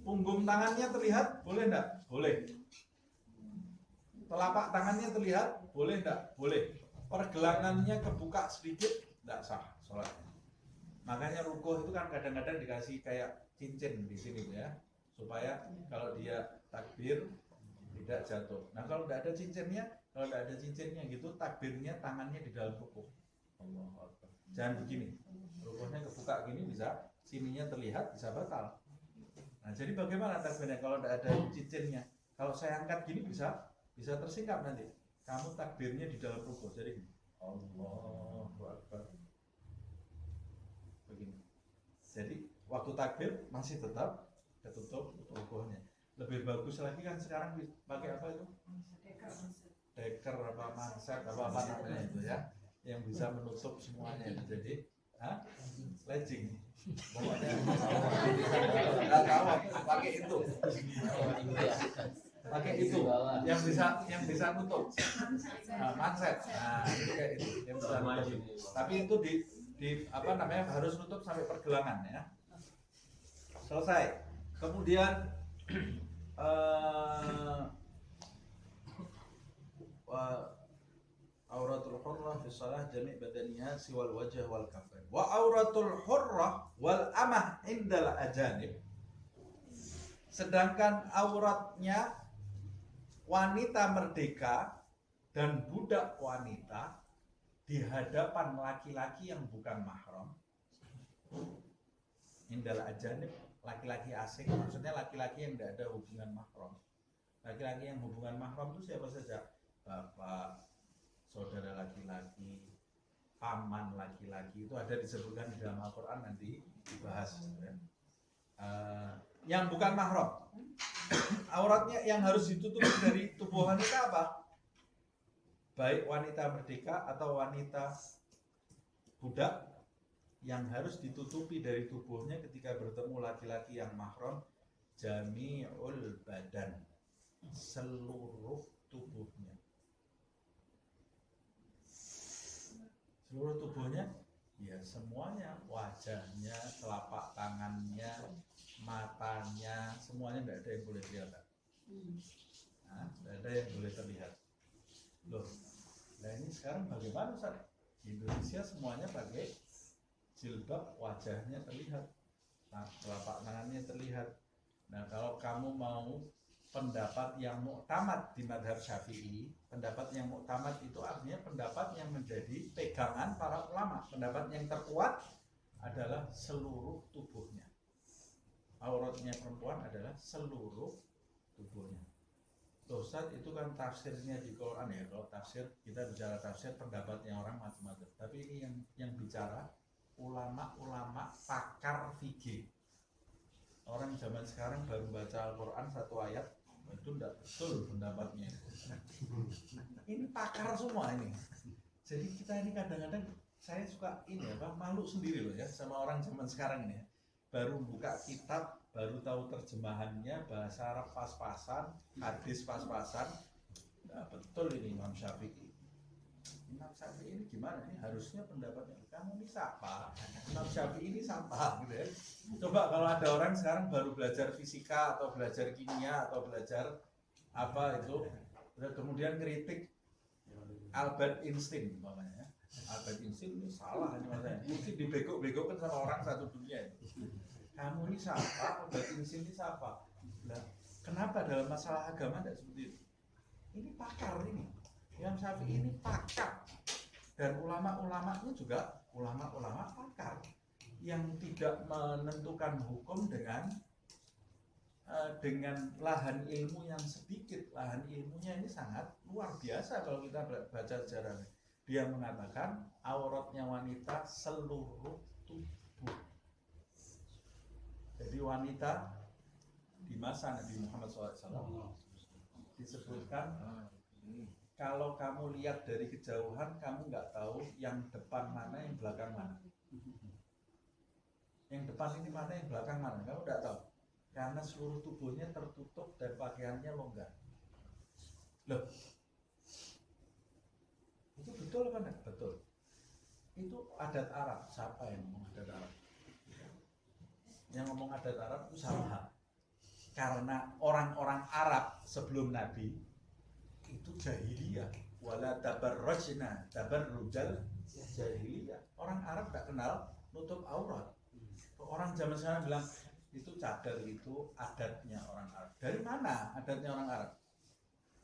Speaker 1: Punggung tangannya terlihat, boleh enggak? Boleh. Telapak tangannya terlihat, boleh enggak? Boleh. Pergelangannya kebuka sedikit, enggak sah sholatnya. Makanya rukuk itu kan kadang-kadang dikasih kayak cincin di sini ya, supaya kalau dia takbir tidak jatuh. Nah kalau enggak ada cincinnya, gitu takbirnya tangannya di dalam rukuk. Allahu Akbar. Jangan begini. Rukuknya kebuka gini bisa, sininya terlihat bisa batal. Nah, jadi bagaimana takbirnya kalau tidak ada cincinnya? Kalau saya angkat gini bisa tersingkap nanti. Kamu takbirnya di dalam rukuk. Jadi Allahu Akbar. Begini. Jadi waktu takbir masih tetap ketutup rukuknya. Lebih bagus lagi kan sekarang pakai apa itu? Deker apa manset apa namanya itu ya, yang bisa menutup semuanya. Jadi legging. Pokoknya nggak tahu pakai itu yang bisa nutup manset. Nah itu kayak itu yang bisa nutup. Tapi itu di apa namanya harus nutup sampai pergelangan ya. Selesai. Kemudian auratul hurrah fi shalah jami' badaniha siwal wajh wal kafain. Wa auratul hurrah wal amah indal ajanib. Sedangkan auratnya wanita merdeka dan budak wanita di hadapan laki-laki yang bukan mahram. Indal ajanib, laki-laki asing, maksudnya laki-laki yang tidak ada hubungan mahram. Laki-laki yang hubungan mahram itu siapa saja? Bapak, saudara laki-laki, paman laki-laki, itu ada disebutkan di dalam Al-Quran, nanti dibahas ya. Yang bukan mahram, auratnya yang harus ditutup dari tubuh wanita apa? Baik wanita merdeka atau wanita budak, yang harus ditutupi dari tubuhnya ketika bertemu laki-laki yang mahram, jami'ul badan, seluruh tubuhnya. Seluruh tubuhnya, ya semuanya, wajahnya, telapak tangannya, matanya, semuanya tidak ada yang boleh kelihatan. Tidak ada yang boleh terlihat. Loh, nah ini sekarang bagaimana Ustaz? Di Indonesia semuanya pakai jilbab, wajahnya terlihat, telapak tangannya terlihat. Nah kalau kamu mau pendapat yang muktamad di mazhab Syafi'i, pendapat yang muktamad itu artinya pendapat yang menjadi pegangan para ulama. Pendapat yang terkuat adalah seluruh tubuhnya. Auratnya perempuan adalah seluruh tubuhnya. Ustaz itu kan tafsirnya di Quran ya. Kalau tafsir, kita bicara tafsir pendapatnya orang macam-macam. Tapi ini yang bicara ulama-ulama pakar fikih. Orang zaman sekarang baru baca Al-Quran satu ayat, itu tidak betul pendapatnya. Ini pakar semua ini. Jadi kita ini kadang-kadang, saya suka ini apa, malu sendiri loh ya sama orang zaman sekarang ini ya. Baru buka kitab, baru tahu terjemahannya, bahasa Arab pas-pasan, hadis pas-pasan. Nah, betul ini Imam Syafi'i. Imam Syafi'i ini gimana? Ini harusnya pendapatnya, kamu ini siapa? Imam Syafi'i ini siapa? Gitu ya. Coba kalau ada orang sekarang baru belajar fisika atau belajar kimia atau belajar apa itu, kemudian kritik Albert Einstein umpamanya. Albert Einstein ini salah ini maksudnya. Mungkin dibegok-begokkan sama orang satu dunia ini. Kamu ini siapa? Albert Einstein ini siapa? Nah, kenapa dalam masalah agama tidak seperti itu? Ini pakar ini. Imam Syafi'i ini pakar. Dan ulama-ulamanya juga ulama-ulama pakar yang tidak menentukan hukum dengan lahan ilmu yang sedikit. Lahan ilmunya ini sangat luar biasa kalau kita baca sejarahnya. Dia mengatakan auratnya wanita seluruh tubuh. Jadi wanita di masa Nabi Muhammad SAW disebutkan, kalau kamu lihat dari kejauhan, kamu nggak tahu yang depan mana, yang belakang mana. Yang depan ini mana, yang belakang mana, kamu nggak tahu. Karena seluruh tubuhnya tertutup dan pakaiannya longgar. Loh, itu betul apa enggak? Betul. Itu adat Arab. Siapa yang ngomong adat Arab? Yang ngomong adat Arab itu sama. Karena orang-orang Arab sebelum Nabi itu jahiliyah. Wala tabarrajna tabarrujal jahiliyah. Orang Arab tak kenal nutup aurat. Orang zaman sekarang bilang itu cadar, itu adatnya orang Arab. Dari mana adatnya orang Arab?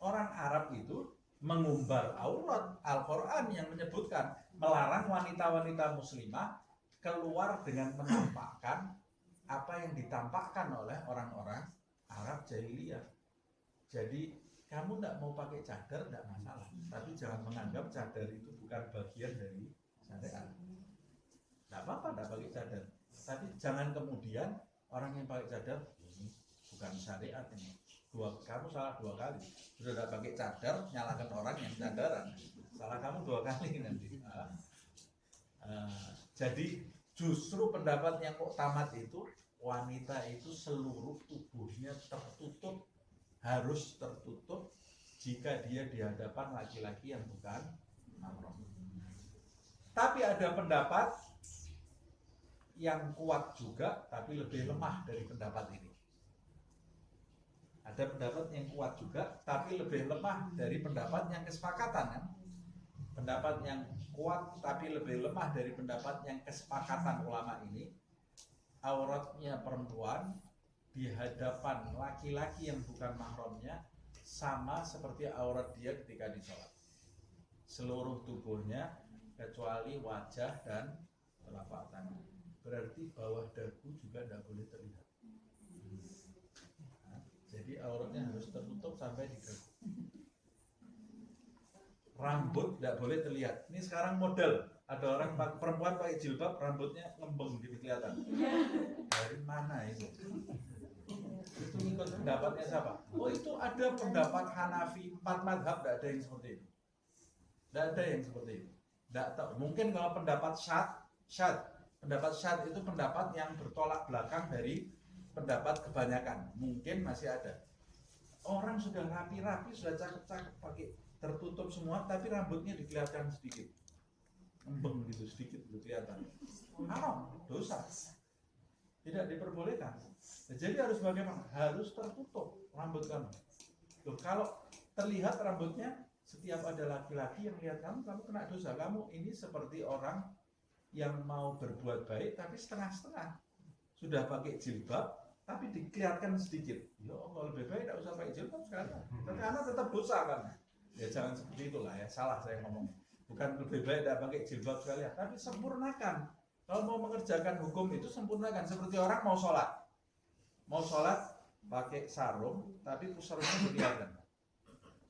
Speaker 1: Orang Arab itu mengumbar aurat. Al-Quran yang menyebutkan melarang wanita-wanita muslimah keluar dengan menampakkan apa yang ditampakkan oleh orang-orang Arab jahiliyah. Jadi kamu tidak mau pakai cadar tidak masalah, tapi jangan menganggap cadar itu bukan bagian dari syariat. Tidak apa-apa tidak pakai cadar, tapi jangan kemudian orang yang pakai cadar ini bukan syariat ini. Kamu salah dua kali. Sudah tidak pakai cadar, nyalakan orang yang cadaran. Salah kamu dua kali nanti. Jadi justru pendapat yang tamat itu, wanita itu seluruh tubuhnya tertutup, harus tertutup jika dia di hadapan laki-laki yang bukan mahram. Tapi ada pendapat yang kuat juga, tapi lebih lemah dari pendapat ini. Ada pendapat yang kuat juga, tapi lebih lemah dari pendapat yang kesepakatan, kan? Pendapat yang kuat tapi lebih lemah dari pendapat yang kesepakatan ulama ini. Auratnya perempuan di hadapan laki-laki yang bukan mahramnya sama seperti aurat dia ketika disolat. Seluruh tubuhnya kecuali wajah dan telapak tangan. Berarti bawah dagu juga tidak boleh terlihat. Jadi auratnya harus tertutup sampai di dagu. Rambut tidak boleh terlihat. Ini sekarang model. Ada orang perempuan pakai jilbab, rambutnya ngembeng gitu kelihatan. Dari mana itu? Itu ikut pendapatnya siapa? Oh, itu ada pendapat Hanafi, 4 madhab, tidak ada yang seperti itu. Tidak ada yang seperti itu. Tidak tahu. Mungkin kalau pendapat syad. Pendapat syad itu pendapat yang bertolak belakang dari pendapat kebanyakan. Mungkin masih ada. Orang sudah rapi-rapi, sudah cakep-cakep pakai tertutup semua, tapi rambutnya dikelihatan sedikit, embeng gitu sedikit gitu kelihatan. Haram, dosa, tidak diperbolehkan. Jadi harus bagaimana? Harus tertutup rambut kamu. Loh, kalau terlihat rambutnya, setiap ada laki-laki yang lihat kamu kena dosa. Kamu ini seperti orang yang mau berbuat baik tapi setengah-setengah. Sudah pakai jilbab tapi dikelihatkan sedikit. Ya Allah, lebih baik tidak usah pakai jilbab sekarang. Tapi anak tetap dosa kan. Ya jangan seperti itulah ya, salah saya ngomong. Bukan lebih baik tidak pakai jilbab sekalian, tapi sempurnakan. Kalau mau mengerjakan hukum itu sempurnakan. Seperti orang mau sholat pakai sarung, tapi pusarnya kelihatan.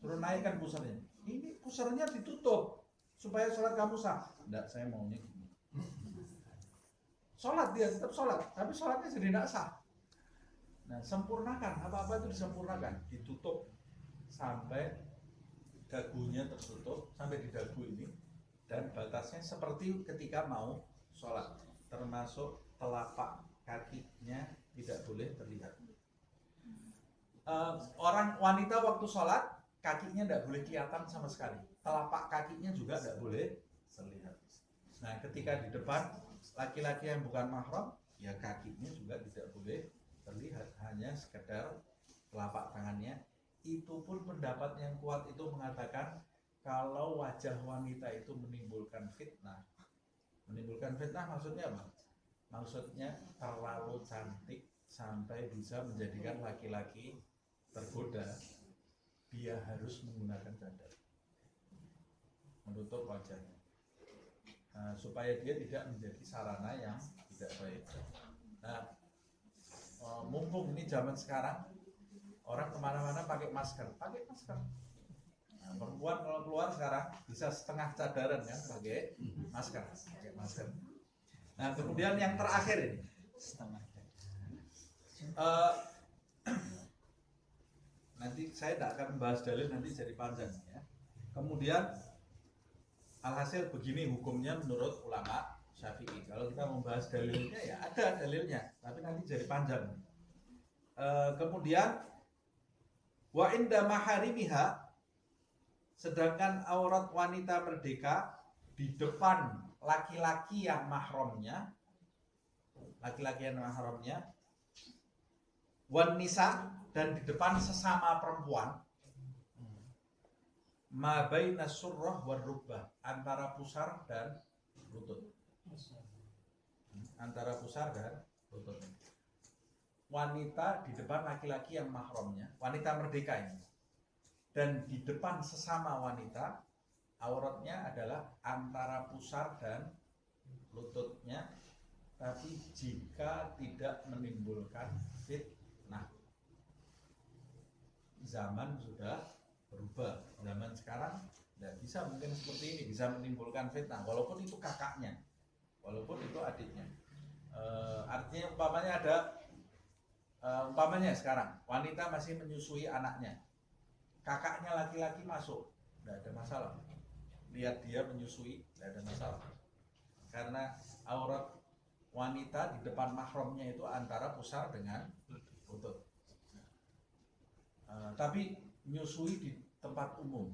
Speaker 1: Suruh naikkan pusarnya. Ini pusarnya ditutup supaya sholat kamu sah. Tidak, saya maunya gini. Sholat dia tetap sholat, tapi sholatnya jadi tidak sah. Nah, sempurnakan, apa-apa itu disempurnakan, ditutup sampai dagunya tertutup sampai di dagu ini, dan batasnya seperti ketika mau sholat, termasuk telapak kakinya tidak boleh terlihat. Orang wanita waktu sholat kakinya tidak boleh kelihatan sama sekali, telapak kakinya juga tidak boleh terlihat. Nah, ketika di depan laki-laki yang bukan mahram, ya kakinya juga tidak boleh terlihat, hanya sekedar telapak tangannya. Itu pun pendapat yang kuat itu mengatakan kalau wajah wanita itu menimbulkan fitnah. Menimbulkan fitnah maksudnya apa? Maksudnya terlalu cantik sampai bisa menjadikan laki-laki tergoda, dia harus menggunakan cadar menutup wajahnya. supaya dia tidak menjadi sarana yang tidak baik. Nah, mumpung ini zaman sekarang orang kemana-mana pakai masker. Nah, perempuan kalau keluar sekarang bisa setengah cadaran kan pakai masker. Nah, kemudian yang terakhir ini nanti saya tidak akan membahas dalil, nanti jadi panjang ya. Kemudian alhasil begini hukumnya menurut ulama Syafi'i. Kalau kita membahas dalilnya ya ada dalilnya, tapi nanti jadi panjang. Kemudian wa inda maharimiha, sedangkan aurat wanita merdeka di depan laki-laki yang mahramnya, wan nisa, dan di depan sesama perempuan, ma baina surrah war rubbah, antara pusar dan lutut. Wanita di depan laki-laki yang mahramnya, wanita merdeka ini, dan di depan sesama wanita, auratnya adalah antara pusar dan lututnya, tapi jika tidak menimbulkan fitnah. Zaman sudah berubah, zaman sekarang tidak bisa mungkin seperti ini, bisa menimbulkan fitnah, walaupun itu kakaknya, walaupun itu adiknya. Artinya umpamanya sekarang wanita masih menyusui anaknya, kakaknya laki-laki masuk, tidak ada masalah. Lihat dia menyusui, tidak ada masalah, karena aurat wanita di depan mahramnya itu antara pusar dengan lutut. Tapi menyusui di tempat umum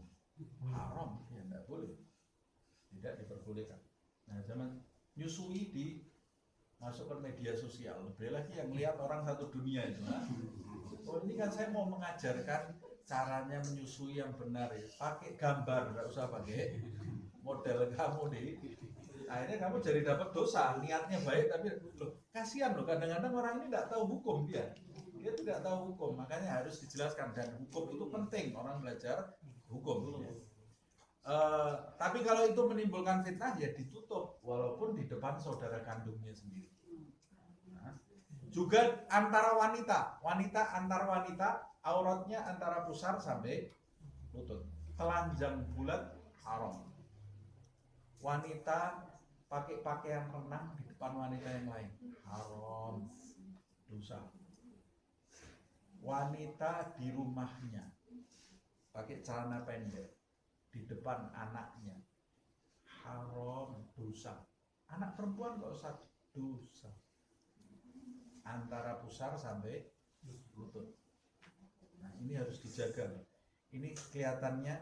Speaker 1: haram, ya tidak boleh, tidak diperbolehkan. Nah, zaman menyusui di masukkan media sosial, lebih lagi yang lihat orang satu dunia itu. Oh, ini kan saya mau mengajarkan caranya menyusui yang benar ya, pakai gambar, nggak usah pakai model kamu nih. Akhirnya kamu jadi dapat dosa, niatnya baik tapi loh, kasihan loh, kadang-kadang orang ini nggak tahu hukum, dia tidak tahu hukum, makanya harus dijelaskan, dan hukum itu penting, orang belajar hukum. Tapi kalau itu menimbulkan fitnah ya ditutup, walaupun di depan saudara kandungnya sendiri. Nah, juga antara wanita antar wanita, auratnya antara pusar sampai lutut. Telanjang bulat haram. Wanita pakai pakaian renang di depan wanita yang lain haram, dosa. Wanita di rumahnya pakai celana pendek di depan anaknya haram, dosa. Anak perempuan kok usah dosa. Antara pusar sampai lutut. Nah, ini harus dijaga. Ini kelihatannya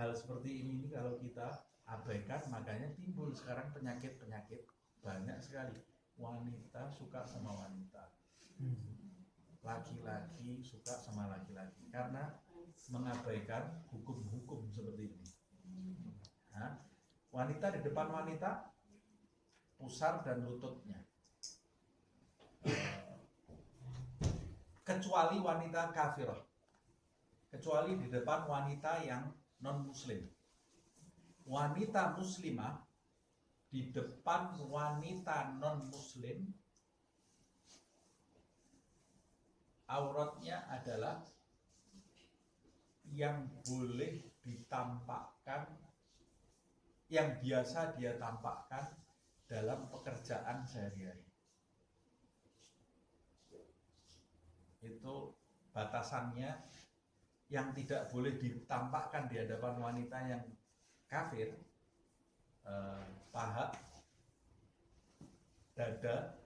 Speaker 1: hal seperti ini kalau kita abaikan, makanya timbul sekarang penyakit-penyakit banyak sekali. Wanita suka sama wanita, laki-laki suka sama laki-laki, karena mengabaikan hukum-hukum seperti ini. Nah, wanita di depan wanita, pusar dan lututnya, kecuali wanita kafirah, kecuali di depan wanita yang non muslim. Wanita muslimah di depan wanita non muslim, auratnya adalah yang boleh ditampakkan, yang biasa dia tampakkan dalam pekerjaan sehari-hari. Itu batasannya, yang tidak boleh ditampakkan di hadapan wanita yang kafir, paha, dada.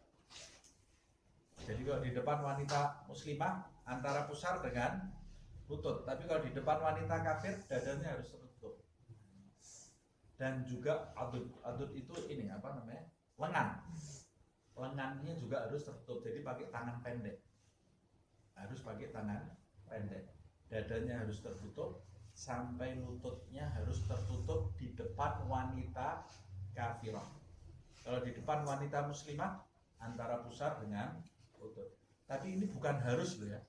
Speaker 1: Jadi kalau di depan wanita muslimah antara pusar dengan lutut, tapi kalau di depan wanita kafir dadanya harus tertutup. Dan juga adud itu ini apa namanya, lengannya juga harus tertutup, jadi pakai tangan pendek, dadanya harus tertutup, sampai lututnya harus tertutup di depan wanita kafirah. Kalau di depan wanita muslimah antara pusar dengan lutut. Tapi ini bukan harus loh ya,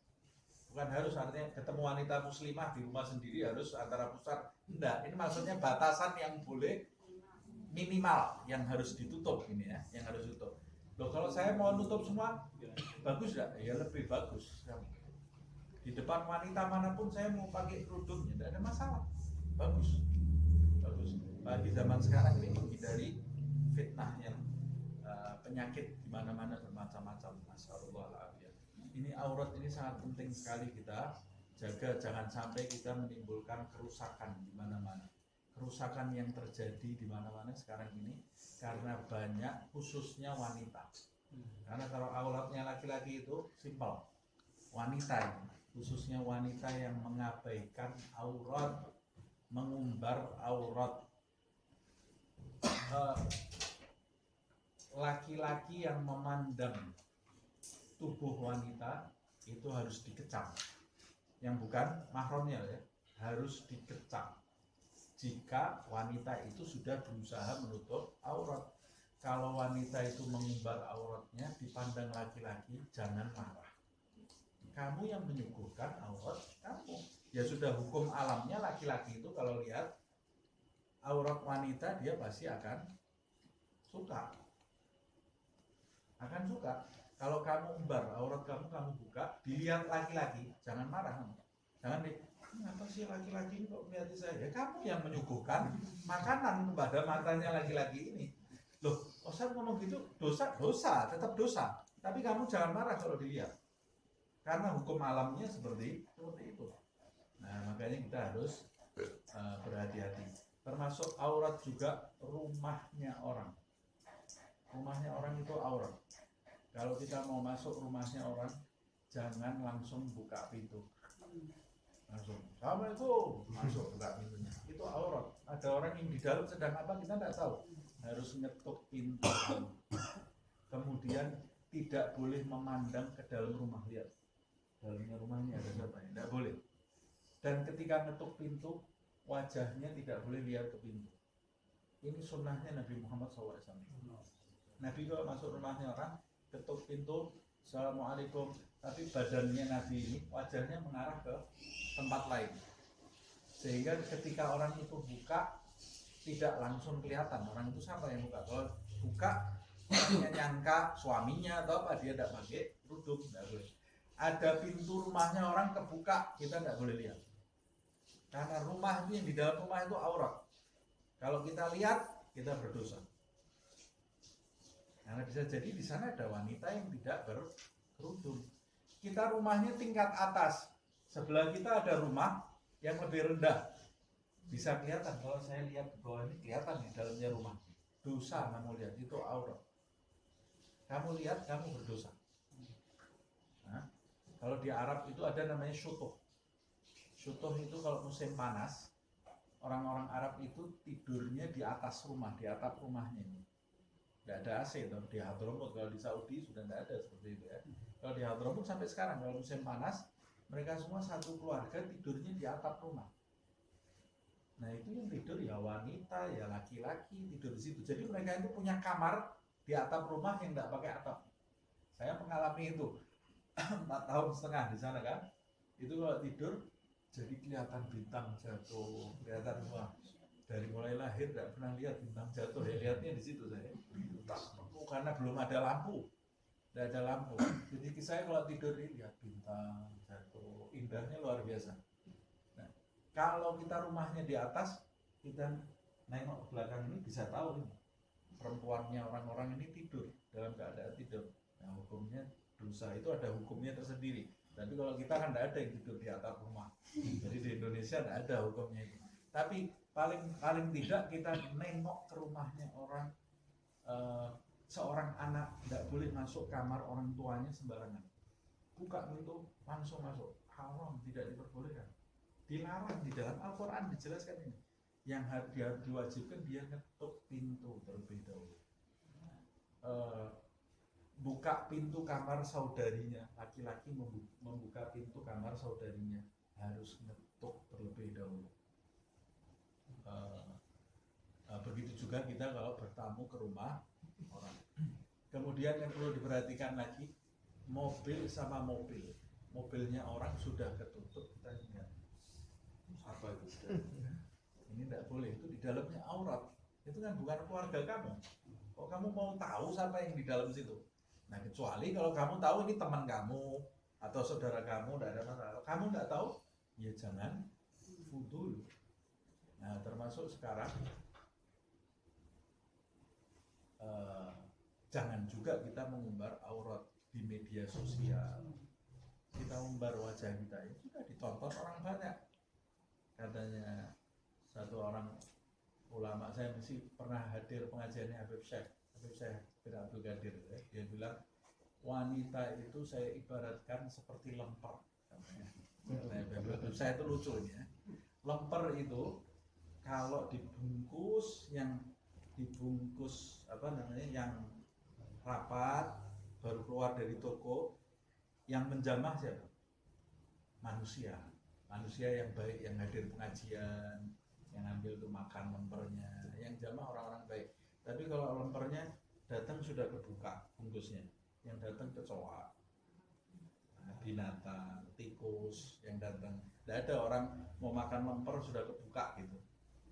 Speaker 1: bukan harus artinya ketemu wanita muslimah di rumah sendiri harus antara pusar. Enggak, ini maksudnya batasan yang boleh minimal yang harus ditutup ini ya, yang harus ditutup. Loh kalau saya mau nutup semua, bagus nggak? Ya lebih bagus. Di depan wanita manapun saya mau pakai kerudung, ya tidak ada masalah. Bagus, bagus. Bagi zaman sekarang ini menghindari fitnah yang penyakit di mana-mana bermacam-macam. Masyaallah. Ini aurat ini sangat penting sekali kita jaga, jangan sampai kita menimbulkan kerusakan di mana-mana. Kerusakan yang terjadi di mana-mana sekarang ini karena banyak khususnya wanita. Karena kalau auratnya laki-laki itu simpel, wanita ini, khususnya wanita yang mengabaikan aurat, mengumbar aurat. Laki-laki yang memandang tubuh wanita itu harus dikecam. Yang bukan mahramnya ya, harus dikecam. Jika wanita itu sudah berusaha menutup aurat. Kalau wanita itu mengumbar auratnya dipandang laki-laki, jangan marah. Kamu yang menyuguhkan aurat kamu. Ya sudah hukum alamnya laki-laki itu kalau lihat aurat wanita dia pasti akan suka. Akan suka. Kalau kamu umbar aurat kamu buka, dilihat laki-laki, jangan marah. Jangan kenapa sih laki-laki ini kok melihat saya? Ya kamu yang menyuguhkan makanan kepada matanya laki-laki ini. Loh, Ustaz ngomong gitu, dosa, tetap dosa. Tapi kamu jangan marah kalau dilihat. Karena hukum alamnya seperti itu. Nah, makanya kita harus berhati-hati. Termasuk aurat juga rumahnya orang. Rumahnya orang itu aurat. Kalau kita mau masuk rumahnya orang, jangan langsung buka pintu. Langsung, Assalamualaikum, masuk buka pintunya. Itu aurat. Ada orang yang di dalam sedang apa kita tidak tahu. Harus ngetuk pintu. Kemudian tidak boleh memandang ke dalam rumah, lihat. Dalamnya rumahnya ada siapa? Tidak boleh. Dan ketika ngetuk pintu, wajahnya tidak boleh lihat ke pintu. Ini sunnahnya Nabi Muhammad SAW. Nabi kalau masuk rumahnya orang, ketuk pintu, Assalamualaikum, tapi badannya Nabi ini wajahnya mengarah ke tempat lain, sehingga ketika orang itu buka tidak langsung kelihatan orang itu siapa yang buka. Kalau buka orangnya nyangka suaminya atau apa, dia tidak pakai kerudung, tidak boleh. Ada pintu rumahnya orang kebuka, kita tidak boleh lihat, karena rumah itu yang di dalam rumah itu aurat. Kalau kita lihat kita berdosa. Karena bisa jadi di sana ada wanita yang tidak berkerudung. Kita rumahnya tingkat atas, sebelah kita ada rumah yang lebih rendah. Bisa kelihatan, kalau saya lihat ke bawah ini kelihatan di dalamnya rumah. Dosa kamu lihat, itu aurat. Kamu lihat, kamu berdosa. Nah, kalau di Arab itu ada namanya syutuh. Syutuh itu kalau musim panas, orang-orang Arab itu tidurnya di atas rumah, di atap rumahnya ini. Tidak ada AC dong di Hadramut. Kalau di Saudi sudah tidak ada seperti itu ya. Kalau di Hadramut sampai sekarang kalau musim panas mereka semua satu keluarga tidurnya di atap rumah. Nah itu yang tidur ya wanita ya laki-laki tidur di situ. Jadi mereka itu punya kamar di atap rumah yang tidak pakai atap. Saya mengalami itu 4,5 tahun di sana kan. Itu kalau tidur jadi kelihatan bintang jatuh, kelihatan semua. Dari mulai lahir tidak pernah lihat bintang jatuh, ya lihatnya di situ saya. Karena belum ada lampu, tidak ada lampu. Jadi saya kalau tidur ini lihat bintang jatuh, indahnya luar biasa. Nah, kalau kita rumahnya di atas, kita nengok ke belakang ini bisa tahu ini perempuannya orang-orang ini tidur dalam keadaan tidur. Nah hukumnya dosa itu ada hukumnya tersendiri. Tapi kalau kita kan tidak ada yang tidur di atap rumah. Jadi di Indonesia tidak ada hukumnya itu. Tapi paling tidak kita nengok ke rumahnya orang. Seorang anak tidak boleh masuk kamar orang tuanya sembarangan. Buka pintu langsung masuk, haram, tidak diperbolehkan. Dilarang di dalam Al-Quran dijelaskan ini. Yang harus diwajibkan dia ngetuk pintu terlebih dahulu. Buka pintu kamar saudarinya, laki-laki membuka pintu kamar saudarinya harus ngetuk terlebih dahulu. Begitu juga kita kalau bertamu ke rumah orang. Kemudian yang perlu diperhatikan lagi, mobil sama mobil. Mobilnya orang sudah ketutup, kita ingat apa itu? Ini tidak boleh, itu di dalamnya aurat. itu kan bukan keluarga kamu. Kok kamu mau tahu siapa yang di dalam situ? Nah, kecuali kalau kamu tahu ini teman kamu atau saudara kamu, tidak ada masalah. Kalau kamu tidak tahu, ya jangan fudul. Nah, termasuk sekarang jangan juga kita mengumbar aurat di media sosial. Kita umbar wajah kita, ya sudah ditonton orang banyak. Katanya satu orang ulama, saya mesti pernah hadir pengajiannya Habib Syekh bin Abdul Qadir, ya. Dia bilang wanita itu saya ibaratkan seperti lemper. Habib Syekh itu lucu ya. Lemper itu kalau dibungkus yang rapat baru keluar dari toko, yang menjamah siapa? Manusia yang baik, yang hadir pengajian, yang ambil tuh makan lempernya, yang jamah orang-orang baik. Tapi kalau lempernya datang sudah kebuka bungkusnya, yang datang kecoa, binatang, tikus yang datang. Tidak ada orang mau makan lemper sudah kebuka gitu.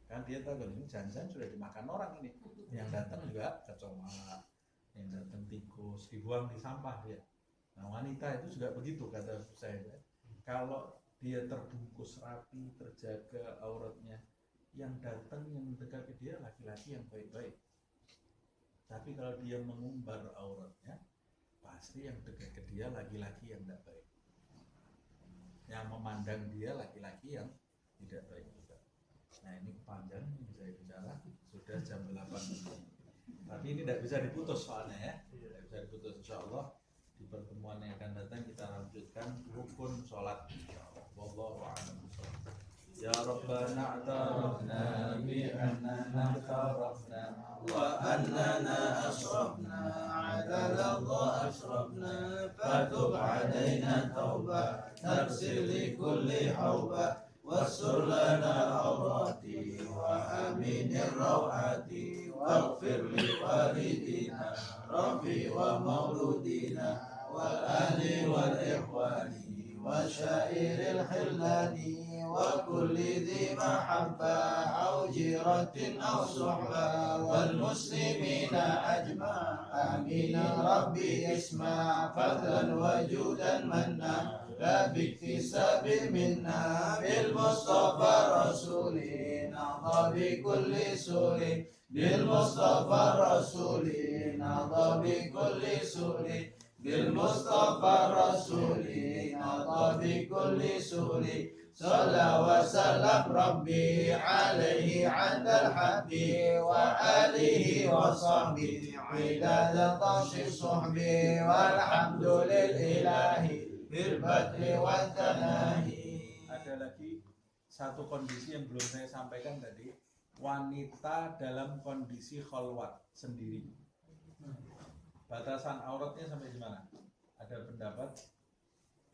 Speaker 1: Kan dia tahu ini jangan-jangan sudah dimakan orang ini. Yang datang juga kecoa, yang datang tikus, dibuang di sampah dia. Nah, wanita itu juga begitu kata saya. Kalau dia terbungkus rapi, terjaga auratnya, yang datang yang mendekati dia laki-laki yang baik-baik. Tapi kalau dia mengumbar auratnya, pasti yang dekat ke dia laki-laki yang tidak baik. Yang memandang dia laki-laki yang tidak baik juga. Nah, ini panjang ini saya bicara, sudah jam 8. Tapi ini tidak bisa diputus soalnya ya. Tidak bisa diputus, insya Allah. Di pertemuan yang akan datang kita lanjutkan rukun sholat. Wallahu a'lam. Ya Rabbana a'tarafna bi annana tarafna wa annana asrafna ala Allah asrafna fatub alaina tauba taghfir li kulli hauba wasur lana awrati wa aminir rawati waghfir li walidina rabbi wa mauludina wal ahli wal ikhwani wa syairil khillani وكل ذي محبة أو جيرة أو صحبة والمسلمين أجمع آمين ربي اسمع فضلا وجودا منا لا باكتساب منا بالمصطفى رسولي نهضى بكل سور بالمصطفى رسولي نهضى بكل سور بالمصطفى رسولي نهضى بكل سور صلى وسلم ربي عليه عند الحد وآله وصحبه عداد طش صحبه والحمد لله بالبدر والتناهي. Ada lagi satu kondisi yang belum saya sampaikan tadi, wanita dalam kondisi khalwat sendiri. Batasan auratnya sampai di mana? Ada pendapat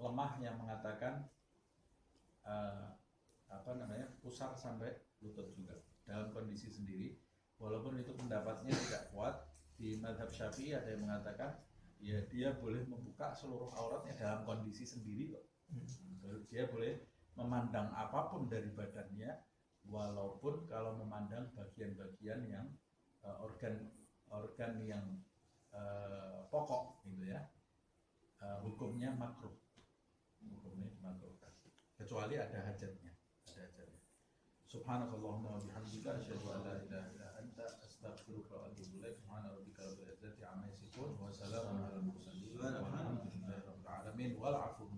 Speaker 1: lemah yang mengatakan pusar sampai lutut juga dalam kondisi sendiri, walaupun itu pendapatnya tidak kuat. Di mazhab Syafi'i ada yang mengatakan ya dia boleh membuka seluruh auratnya dalam kondisi sendiri kok. Dia boleh memandang apapun dari badannya, walaupun kalau memandang bagian-bagian yang organ yang pokok gitu ya, hukumnya makruh, kecuali ada hajatnya. Subhanakallahumma wa bihamdika asyhadu an la ilaha illa anta astaghfiruka wa atubu ilaik. Subhana rabbika rabbil izzati amma yasifun wa salamun alal mursalin walhamdulillahi rabbil alamin wal 'afwu